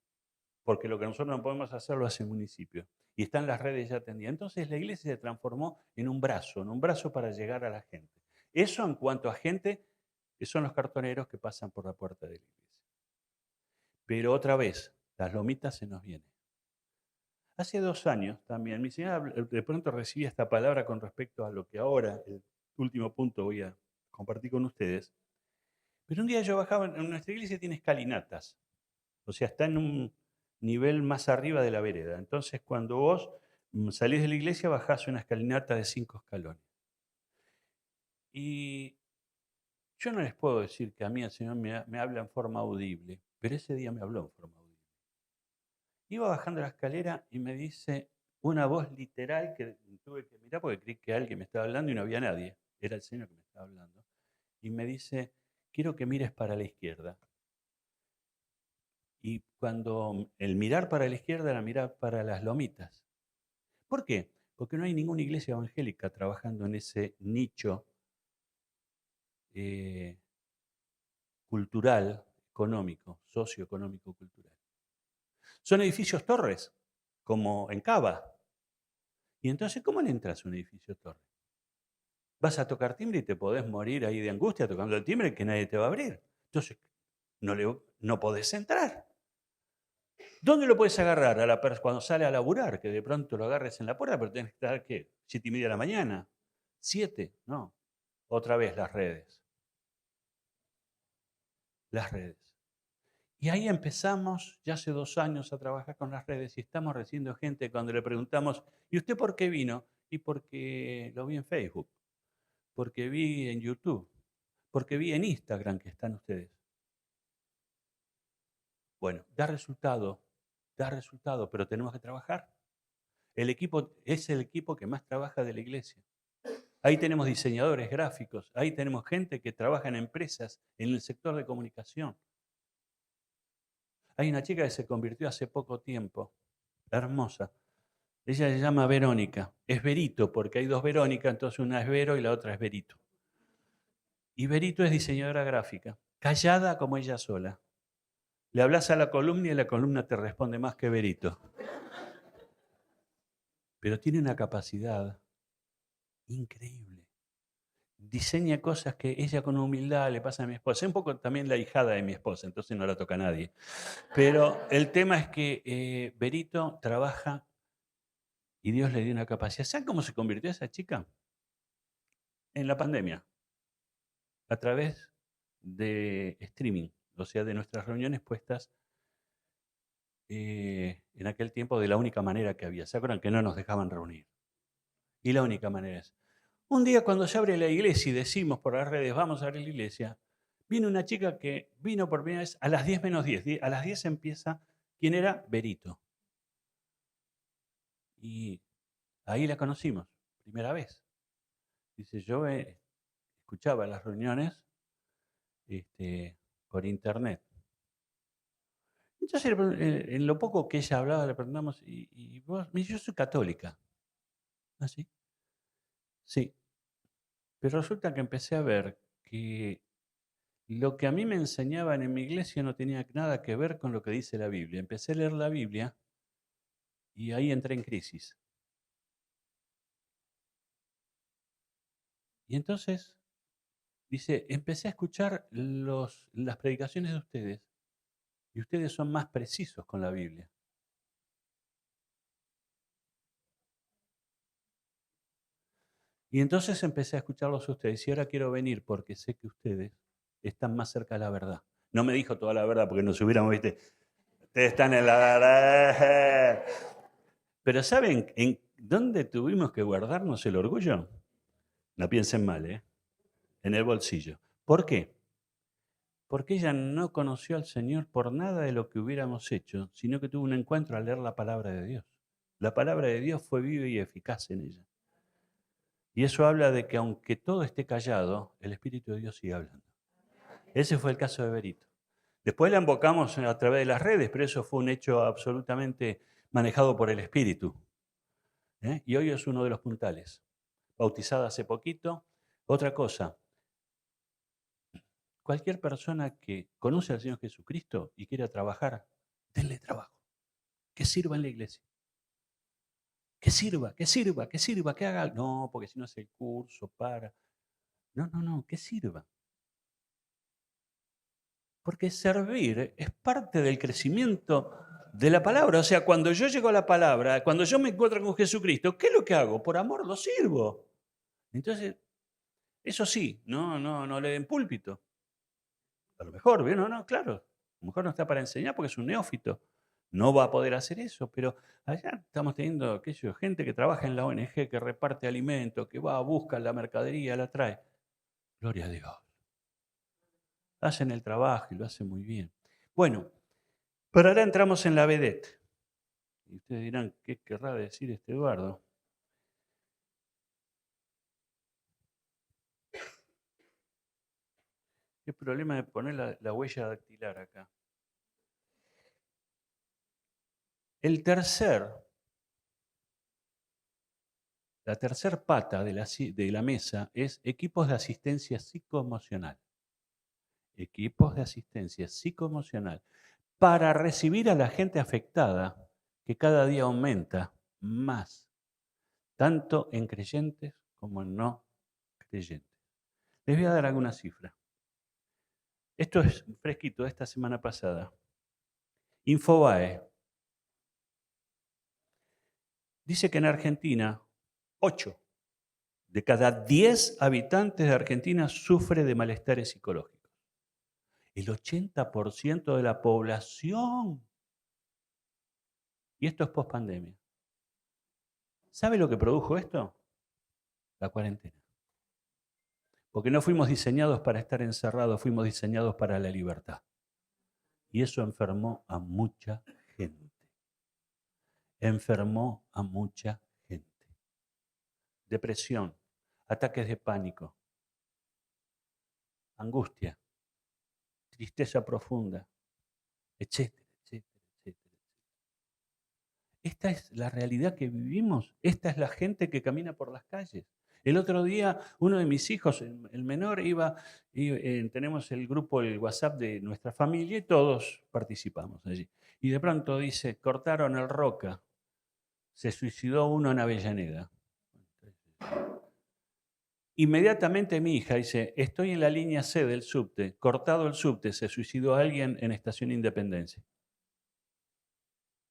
Speaker 1: porque lo que nosotros no podemos hacer lo hace el municipio. Y están las redes ya atendidas. Entonces la iglesia se transformó en un brazo para llegar a la gente. Eso en cuanto a gente que son los cartoneros que pasan por la puerta de la iglesia. Pero otra vez, las lomitas se nos vienen. Hace 2 años también, mi señora de pronto recibía esta palabra con respecto a lo que ahora, el último punto, voy a compartir con ustedes. Pero un día yo bajaba, en nuestra iglesia tiene escalinatas, o sea, está en un nivel más arriba de la vereda. Entonces, cuando vos salís de la iglesia, bajás una escalinata de 5 escalones. Y yo no les puedo decir que a mí el Señor me habla en forma audible, pero ese día me habló en forma audible. Iba bajando la escalera y me dice una voz literal que tuve que mirar porque creí que alguien me estaba hablando y no había nadie. Era el Señor que me estaba hablando. Y me dice, quiero que mires para la izquierda. Y cuando el mirar para la izquierda era mirar para las lomitas. ¿Por qué? Porque no hay ninguna iglesia evangélica trabajando en ese nicho cultural, económico, socioeconómico, cultural. Son edificios torres, como en Cava. Y entonces, ¿cómo le entras a un edificio torre? Vas a tocar timbre y te podés morir ahí de angustia tocando el timbre que nadie te va a abrir. Entonces, no podés entrar. ¿Dónde lo puedes agarrar? Cuando sale a laburar, que de pronto lo agarres en la puerta, pero tenés que estar, ¿qué? 7:30 de la mañana. 7, no. Otra vez las redes. Las redes. Y ahí empezamos, ya hace 2 años, a trabajar con las redes y estamos recibiendo gente cuando le preguntamos, ¿y usted por qué vino? Y porque lo vi en Facebook, porque vi en YouTube, porque vi en Instagram que están ustedes. Bueno, da resultado, pero tenemos que trabajar. El equipo es el equipo que más trabaja de la iglesia. Ahí tenemos diseñadores gráficos, ahí tenemos gente que trabaja en empresas, en el sector de comunicación. Hay una chica que se convirtió hace poco tiempo, hermosa. Ella se llama Verónica. Es Verito, porque hay 2 Verónicas, entonces una es Vero y la otra es Verito. Y Verito es diseñadora gráfica, callada como ella sola. Le hablas a la columna y la columna te responde más que Verito. Pero tiene una capacidad increíble. Diseña cosas que ella con humildad le pasa a mi esposa. Es un poco también la hijada de mi esposa, entonces no la toca a nadie. Pero el tema es que Verito trabaja y Dios le dio una capacidad. ¿Saben cómo se convirtió esa chica? En la pandemia, a través de streaming. o sea, de nuestras reuniones puestas en aquel tiempo de la única manera que había. ¿Se acuerdan que no nos dejaban reunir? Y la única manera es. Un día cuando se abre la iglesia y decimos por las redes, vamos a abrir la iglesia, viene una chica que vino por primera vez a las 10 menos 10. A las 10 empieza, ¿quién era? Berito. Y ahí la conocimos, primera vez. Dice, yo escuchaba las reuniones por internet. Entonces, en lo poco que ella hablaba, le preguntamos, ¿y vos? Me dice, yo soy católica. ¿Ah, sí? Sí. Pero resulta que empecé a ver que lo que a mí me enseñaban en mi iglesia no tenía nada que ver con lo que dice la Biblia. Empecé a leer la Biblia y ahí entré en crisis. Y entonces, dice, empecé a escuchar las predicaciones de ustedes y ustedes son más precisos con la Biblia. Y entonces empecé a escucharlos a ustedes y ahora quiero venir porque sé que ustedes están más cerca de la verdad. No me dijo toda la verdad porque nos hubiéramos, viste, ustedes están en la verdad. Pero ¿saben en dónde tuvimos que guardarnos el orgullo? No piensen mal, ¿eh? En el bolsillo. ¿Por qué? Porque ella no conoció al Señor por nada de lo que hubiéramos hecho, sino que tuvo un encuentro al leer la palabra de Dios. La palabra de Dios fue viva y eficaz en ella. Y eso habla de que aunque todo esté callado, el Espíritu de Dios sigue hablando. Ese fue el caso de Berito. Después la invocamos a través de las redes, pero eso fue un hecho absolutamente manejado por el Espíritu. Y hoy es uno de los puntales. Bautizada hace poquito. Otra cosa, cualquier persona que conoce al Señor Jesucristo y quiera trabajar, denle trabajo. Que sirva en la iglesia. Que sirva, que sirva, que sirva, que haga. No, porque si no hace el curso, para. No, que sirva. Porque servir es parte del crecimiento de la palabra. O sea, cuando yo llego a la palabra, cuando yo me encuentro con Jesucristo, ¿qué es lo que hago? Por amor lo sirvo. Entonces, eso sí, no le den púlpito. A lo mejor, ¿bien? No, claro. A lo mejor no está para enseñar porque es un neófito. No va a poder hacer eso, pero allá estamos teniendo, qué sé yo, gente que trabaja en la ONG, que reparte alimentos, que va, busca la mercadería, la trae. Gloria a Dios. Hacen el trabajo y lo hacen muy bien. Bueno, pero ahora entramos en la vedette. Y ustedes dirán, ¿qué querrá decir este Eduardo? ¿Qué problema de poner la huella dactilar acá? La tercer pata de la mesa es equipos de asistencia psicoemocional. Equipos de asistencia psicoemocional para recibir a la gente afectada, que cada día aumenta más, tanto en creyentes como en no creyentes. Les voy a dar alguna cifra. Esto es fresquito de esta semana pasada. Infobae dice que en Argentina, 8 de cada 10 habitantes de Argentina sufre de malestares psicológicos. El 80% de la población. Y esto es pospandemia. ¿Sabe lo que produjo esto? La cuarentena. Porque no fuimos diseñados para estar encerrados, fuimos diseñados para la libertad. Y eso enfermó a mucha gente. Enfermó a mucha gente. Depresión, ataques de pánico, angustia, tristeza profunda, etcétera, etcétera, etcétera. Esta es la realidad que vivimos. Esta es la gente que camina por las calles. El otro día, uno de mis hijos, el menor, tenemos el grupo, el WhatsApp de nuestra familia y todos participamos allí. Y de pronto dice, cortaron el Roca, se suicidó uno en Avellaneda. Inmediatamente mi hija dice, estoy en la línea C del subte, cortado el subte, se suicidó alguien en Estación Independencia.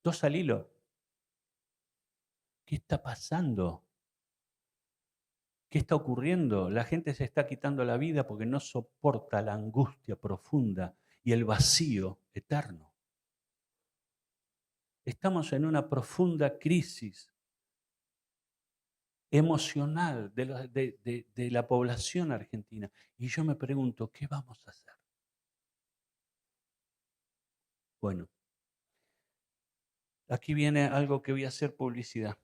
Speaker 1: 2 al hilo. ¿Qué está pasando? ¿Qué está ocurriendo? La gente se está quitando la vida porque no soporta la angustia profunda y el vacío eterno. Estamos en una profunda crisis emocional de la población argentina. Y yo me pregunto, ¿qué vamos a hacer? Bueno, aquí viene algo que voy a hacer publicidad.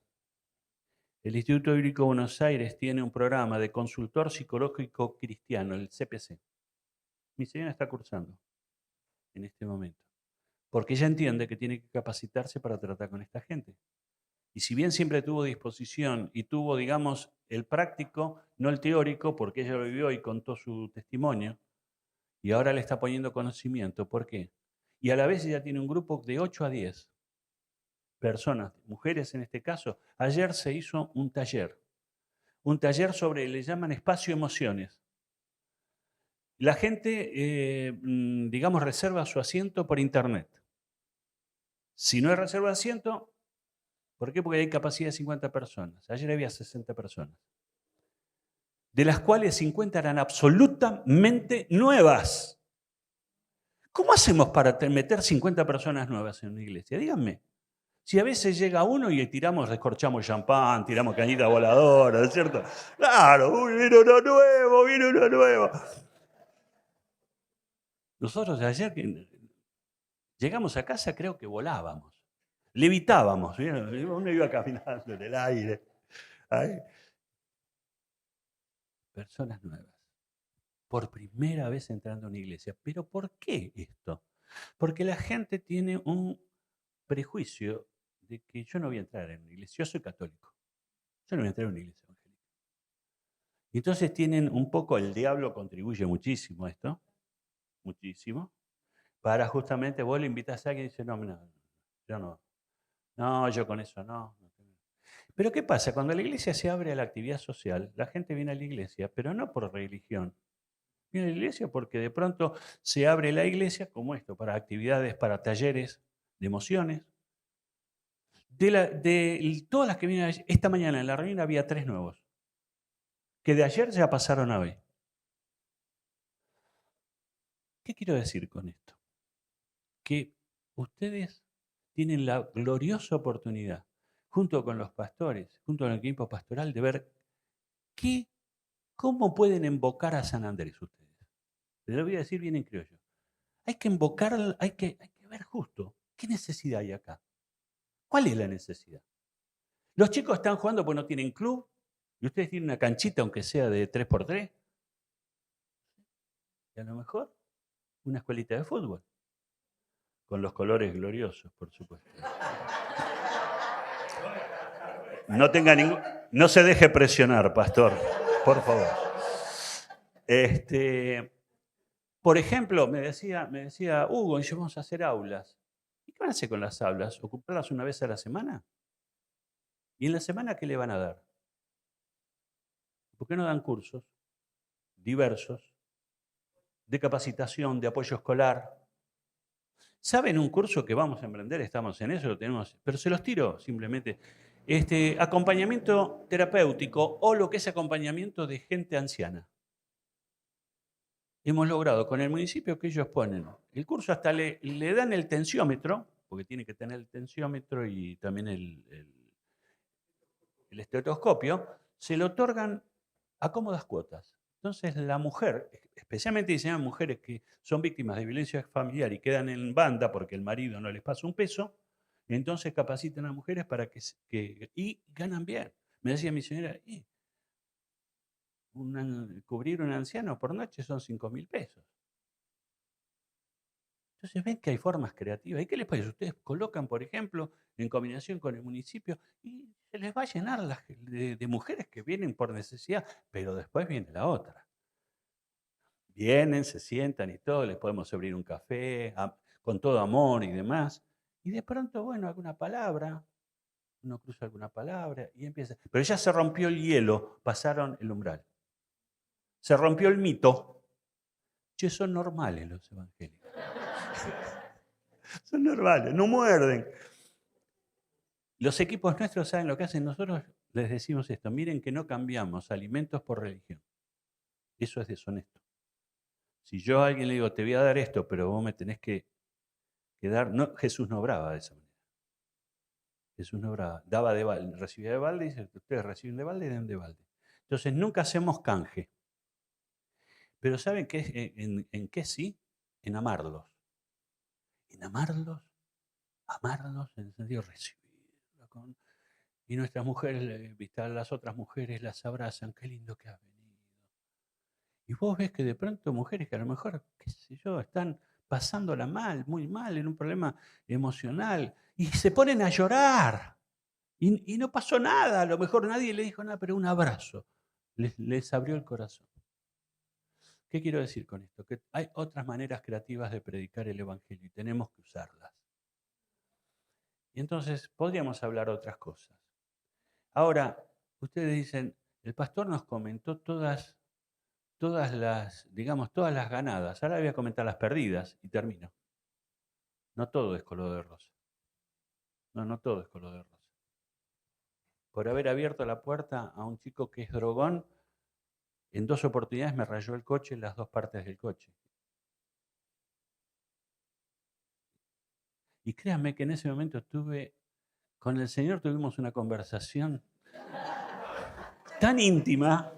Speaker 1: El Instituto Bíblico de Buenos Aires tiene un programa de consultor psicológico cristiano, el CPC. Mi señora está cursando en este momento, porque ella entiende que tiene que capacitarse para tratar con esta gente. Y si bien siempre tuvo disposición y tuvo, digamos, el práctico, no el teórico, porque ella lo vivió y contó su testimonio, y ahora le está poniendo conocimiento. ¿Por qué? Y a la vez ella tiene un grupo de 8 a 10 personas, mujeres en este caso. Ayer se hizo un taller sobre, le llaman espacio emociones. La gente, digamos, reserva su asiento por internet. Si no hay reserva de asiento, ¿por qué? Porque hay capacidad de 50 personas. Ayer había 60 personas, de las cuales 50 eran absolutamente nuevas. ¿Cómo hacemos para meter 50 personas nuevas en una iglesia? Díganme. Si a veces llega uno y tiramos, descorchamos champán, tiramos cañita voladora, ¿no es cierto? Claro, uy, vino uno nuevo. Nosotros ayer llegamos a casa, creo que volábamos, levitábamos, uno iba caminando en el aire. Ay. Personas nuevas, por primera vez entrando a una iglesia. ¿Pero por qué esto? Porque la gente tiene un prejuicio de que yo no voy a entrar en una iglesia, yo soy católico, yo no voy a entrar en una iglesia evangélica. Y entonces tienen un poco, el diablo contribuye muchísimo a esto, muchísimo, para justamente vos le invitas a alguien y dice, no, yo no, yo con eso no. Pero ¿qué pasa? Cuando la iglesia se abre a la actividad social, la gente viene a la iglesia, pero no por religión. Viene a la iglesia porque de pronto se abre la iglesia como esto, para actividades, para talleres de emociones. De todas las que vienen esta mañana en la reunión había 3 nuevos, que de ayer ya pasaron a hoy. ¿Qué quiero decir con esto? Que ustedes tienen la gloriosa oportunidad, junto con los pastores, junto con el equipo pastoral, de ver cómo pueden invocar a San Andrés ustedes. Les lo voy a decir bien en criollo. Hay que invocar, hay que ver justo qué necesidad hay acá. ¿Cuál es la necesidad? Los chicos están jugando porque no tienen club y ustedes tienen una canchita, aunque sea de 3x3. Y a lo mejor una escuelita de fútbol. Con los colores gloriosos, por supuesto. No se deje presionar, pastor, por favor. Por ejemplo, me decía Hugo, y yo vamos a hacer aulas. ¿Y qué van a hacer con las aulas? ¿Ocuparlas una vez a la semana? ¿Y en la semana qué le van a dar? ¿Por qué no dan cursos diversos de capacitación, de apoyo escolar? ¿Saben un curso que vamos a emprender? Estamos en eso, lo tenemos, pero se los tiro simplemente. Acompañamiento terapéutico o lo que es acompañamiento de gente anciana. Hemos logrado con el municipio que ellos ponen el curso, hasta le dan el tensiómetro, porque tiene que tener el tensiómetro y también el estetoscopio, se le otorgan a cómodas cuotas. Entonces la mujer, especialmente diseñadas mujeres que son víctimas de violencia familiar y quedan en banda porque el marido no les pasa un peso, entonces capacitan a mujeres para y ganan bien. Me decía mi señora, cubrir un anciano por noche son 5.000 pesos. Entonces ven que hay formas creativas. ¿Y qué les parece? Ustedes colocan, por ejemplo, en combinación con el municipio, y se les va a llenar de mujeres que vienen por necesidad, pero después viene la otra. Vienen, se sientan y todo, les podemos abrir un café, con todo amor y demás. Y de pronto, bueno, alguna palabra, uno cruza alguna palabra y empieza. Pero ya se rompió el hielo, pasaron el umbral. Se rompió el mito. Che, son normales los evangélicos. Son normales, no muerden. Los equipos nuestros saben lo que hacen. Nosotros les decimos esto, miren que no cambiamos alimentos por religión. Eso es deshonesto. Si yo a alguien le digo, te voy a dar esto, pero vos me tenés que dar, no, Jesús no obraba de esa manera. Jesús no obraba, daba de balde, recibía de balde y dice, ustedes reciben de balde y den de balde. Entonces nunca hacemos canje. Pero ¿saben qué, en qué sí? En amarlos. En amarlos, amarlos en el sentido de recibirlo. Y nuestras mujeres, las otras mujeres las abrazan, qué lindo que has venido. Y vos ves que de pronto mujeres que a lo mejor, qué sé yo, están pasándola mal, muy mal, en un problema emocional, y se ponen a llorar. Y no pasó nada, a lo mejor nadie le dijo nada, pero un abrazo les abrió el corazón. ¿Qué quiero decir con esto? Que hay otras maneras creativas de predicar el Evangelio y tenemos que usarlas. Y entonces podríamos hablar otras cosas. Ahora, ustedes dicen, el pastor nos comentó todas las ganadas. Ahora voy a comentar las perdidas y termino. No todo es color de rosa. No todo es color de rosa. Por haber abierto la puerta a un chico que es drogón, en 2 oportunidades me rayó el coche, las 2 partes del coche. Y créanme que en ese momento con el Señor tuvimos una conversación tan íntima.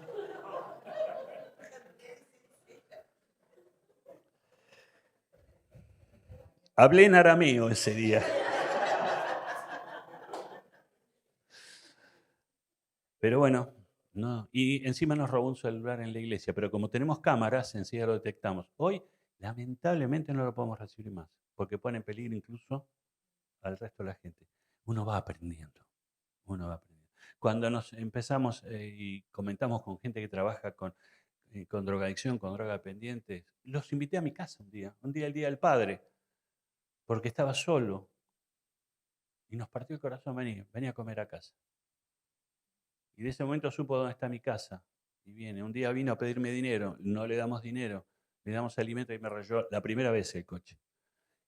Speaker 1: Hablé en arameo ese día. Pero bueno, no. Y encima nos robó un celular en la iglesia, pero como tenemos cámaras, enseguida lo detectamos. Hoy, lamentablemente, no lo podemos recibir más, porque pone en peligro incluso al resto de la gente. Uno va aprendiendo, uno va aprendiendo. Cuando nos empezamos y comentamos con gente que trabaja con drogadicción, con drogadependientes, los invité a mi casa el día del Padre, porque estaba solo. Y nos partió el corazón, vení a comer a casa. Y de ese momento supo dónde está mi casa. Y viene, un día vino a pedirme dinero, no le damos dinero, le damos alimento y me rayó la primera vez el coche.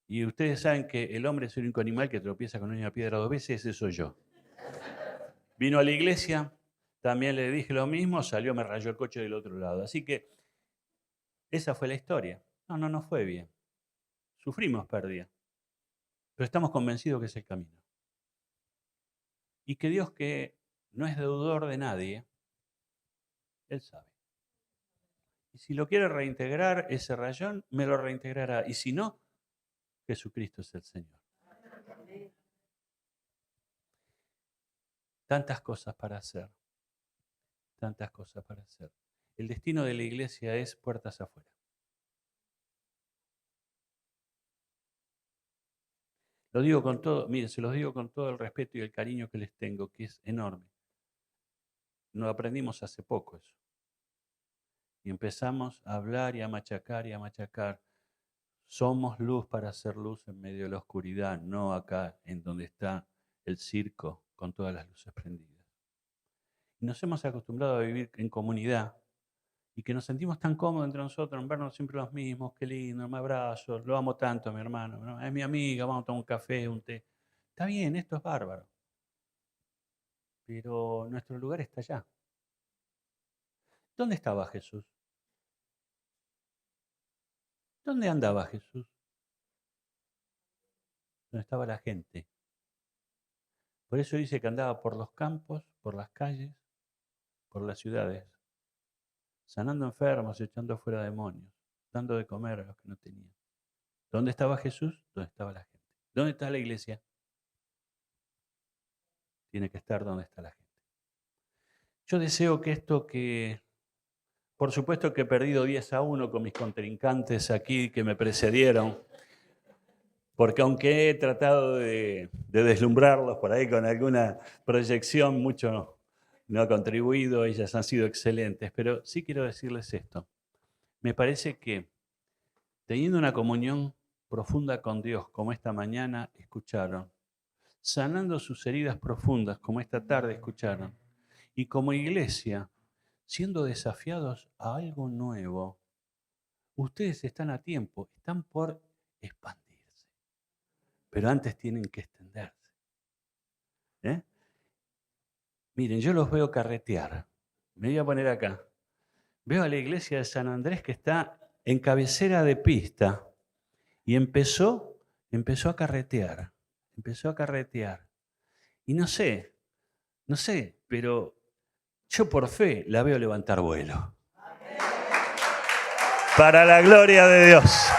Speaker 1: Y ustedes saben que el hombre es el único animal que tropieza con una piedra 2 veces, ese soy yo. Vino a la iglesia, también le dije lo mismo, salió, me rayó el coche del otro lado. Así que esa fue la historia. No fue bien. Sufrimos pérdida, pero estamos convencidos que es el camino. Y que Dios, que no es deudor de nadie, Él sabe. Y si lo quiere reintegrar ese rayón, me lo reintegrará. Y si no, Jesucristo es el Señor. Tantas cosas para hacer. Tantas cosas para hacer. El destino de la iglesia es puertas afuera. Lo digo con todo, miren, se los digo con todo el respeto y el cariño que les tengo, que es enorme. Lo aprendimos hace poco eso. Y empezamos a hablar y a machacar y a machacar. Somos luz para hacer luz en medio de la oscuridad, no acá en donde está el circo con todas las luces prendidas. Y nos hemos acostumbrado a vivir en comunidad y que nos sentimos tan cómodos entre nosotros, en vernos siempre los mismos, qué lindo, me abrazo, lo amo tanto a mi hermano, ¿no? Es mi amiga, vamos a tomar un café, un té. Está bien, esto es bárbaro, pero nuestro lugar está allá. ¿Dónde estaba Jesús? ¿Dónde andaba Jesús? ¿Dónde estaba la gente? Por eso dice que andaba por los campos, por las calles, por las ciudades, sanando enfermos, echando fuera demonios, dando de comer a los que no tenían. ¿Dónde estaba Jesús? ¿Dónde estaba la gente? ¿Dónde está la iglesia? Tiene que estar donde está la gente. Yo deseo que por supuesto que he perdido 10-1 con mis contrincantes aquí que me precedieron, porque aunque he tratado de deslumbrarlos por ahí con alguna proyección, mucho no ha contribuido, ellas han sido excelentes, pero sí quiero decirles esto. Me parece que teniendo una comunión profunda con Dios, como esta mañana escucharon, sanando sus heridas profundas, como esta tarde escucharon, y como iglesia, siendo desafiados a algo nuevo, ustedes están a tiempo, están por expandirse, pero antes tienen que extenderse. Miren, yo los veo carretear. Me voy a poner acá. Veo a la iglesia de San Andrés que está en cabecera de pista y empezó a carretear. Empezó a carretear. Y no sé, pero yo por fe la veo levantar vuelo. Para la gloria de Dios.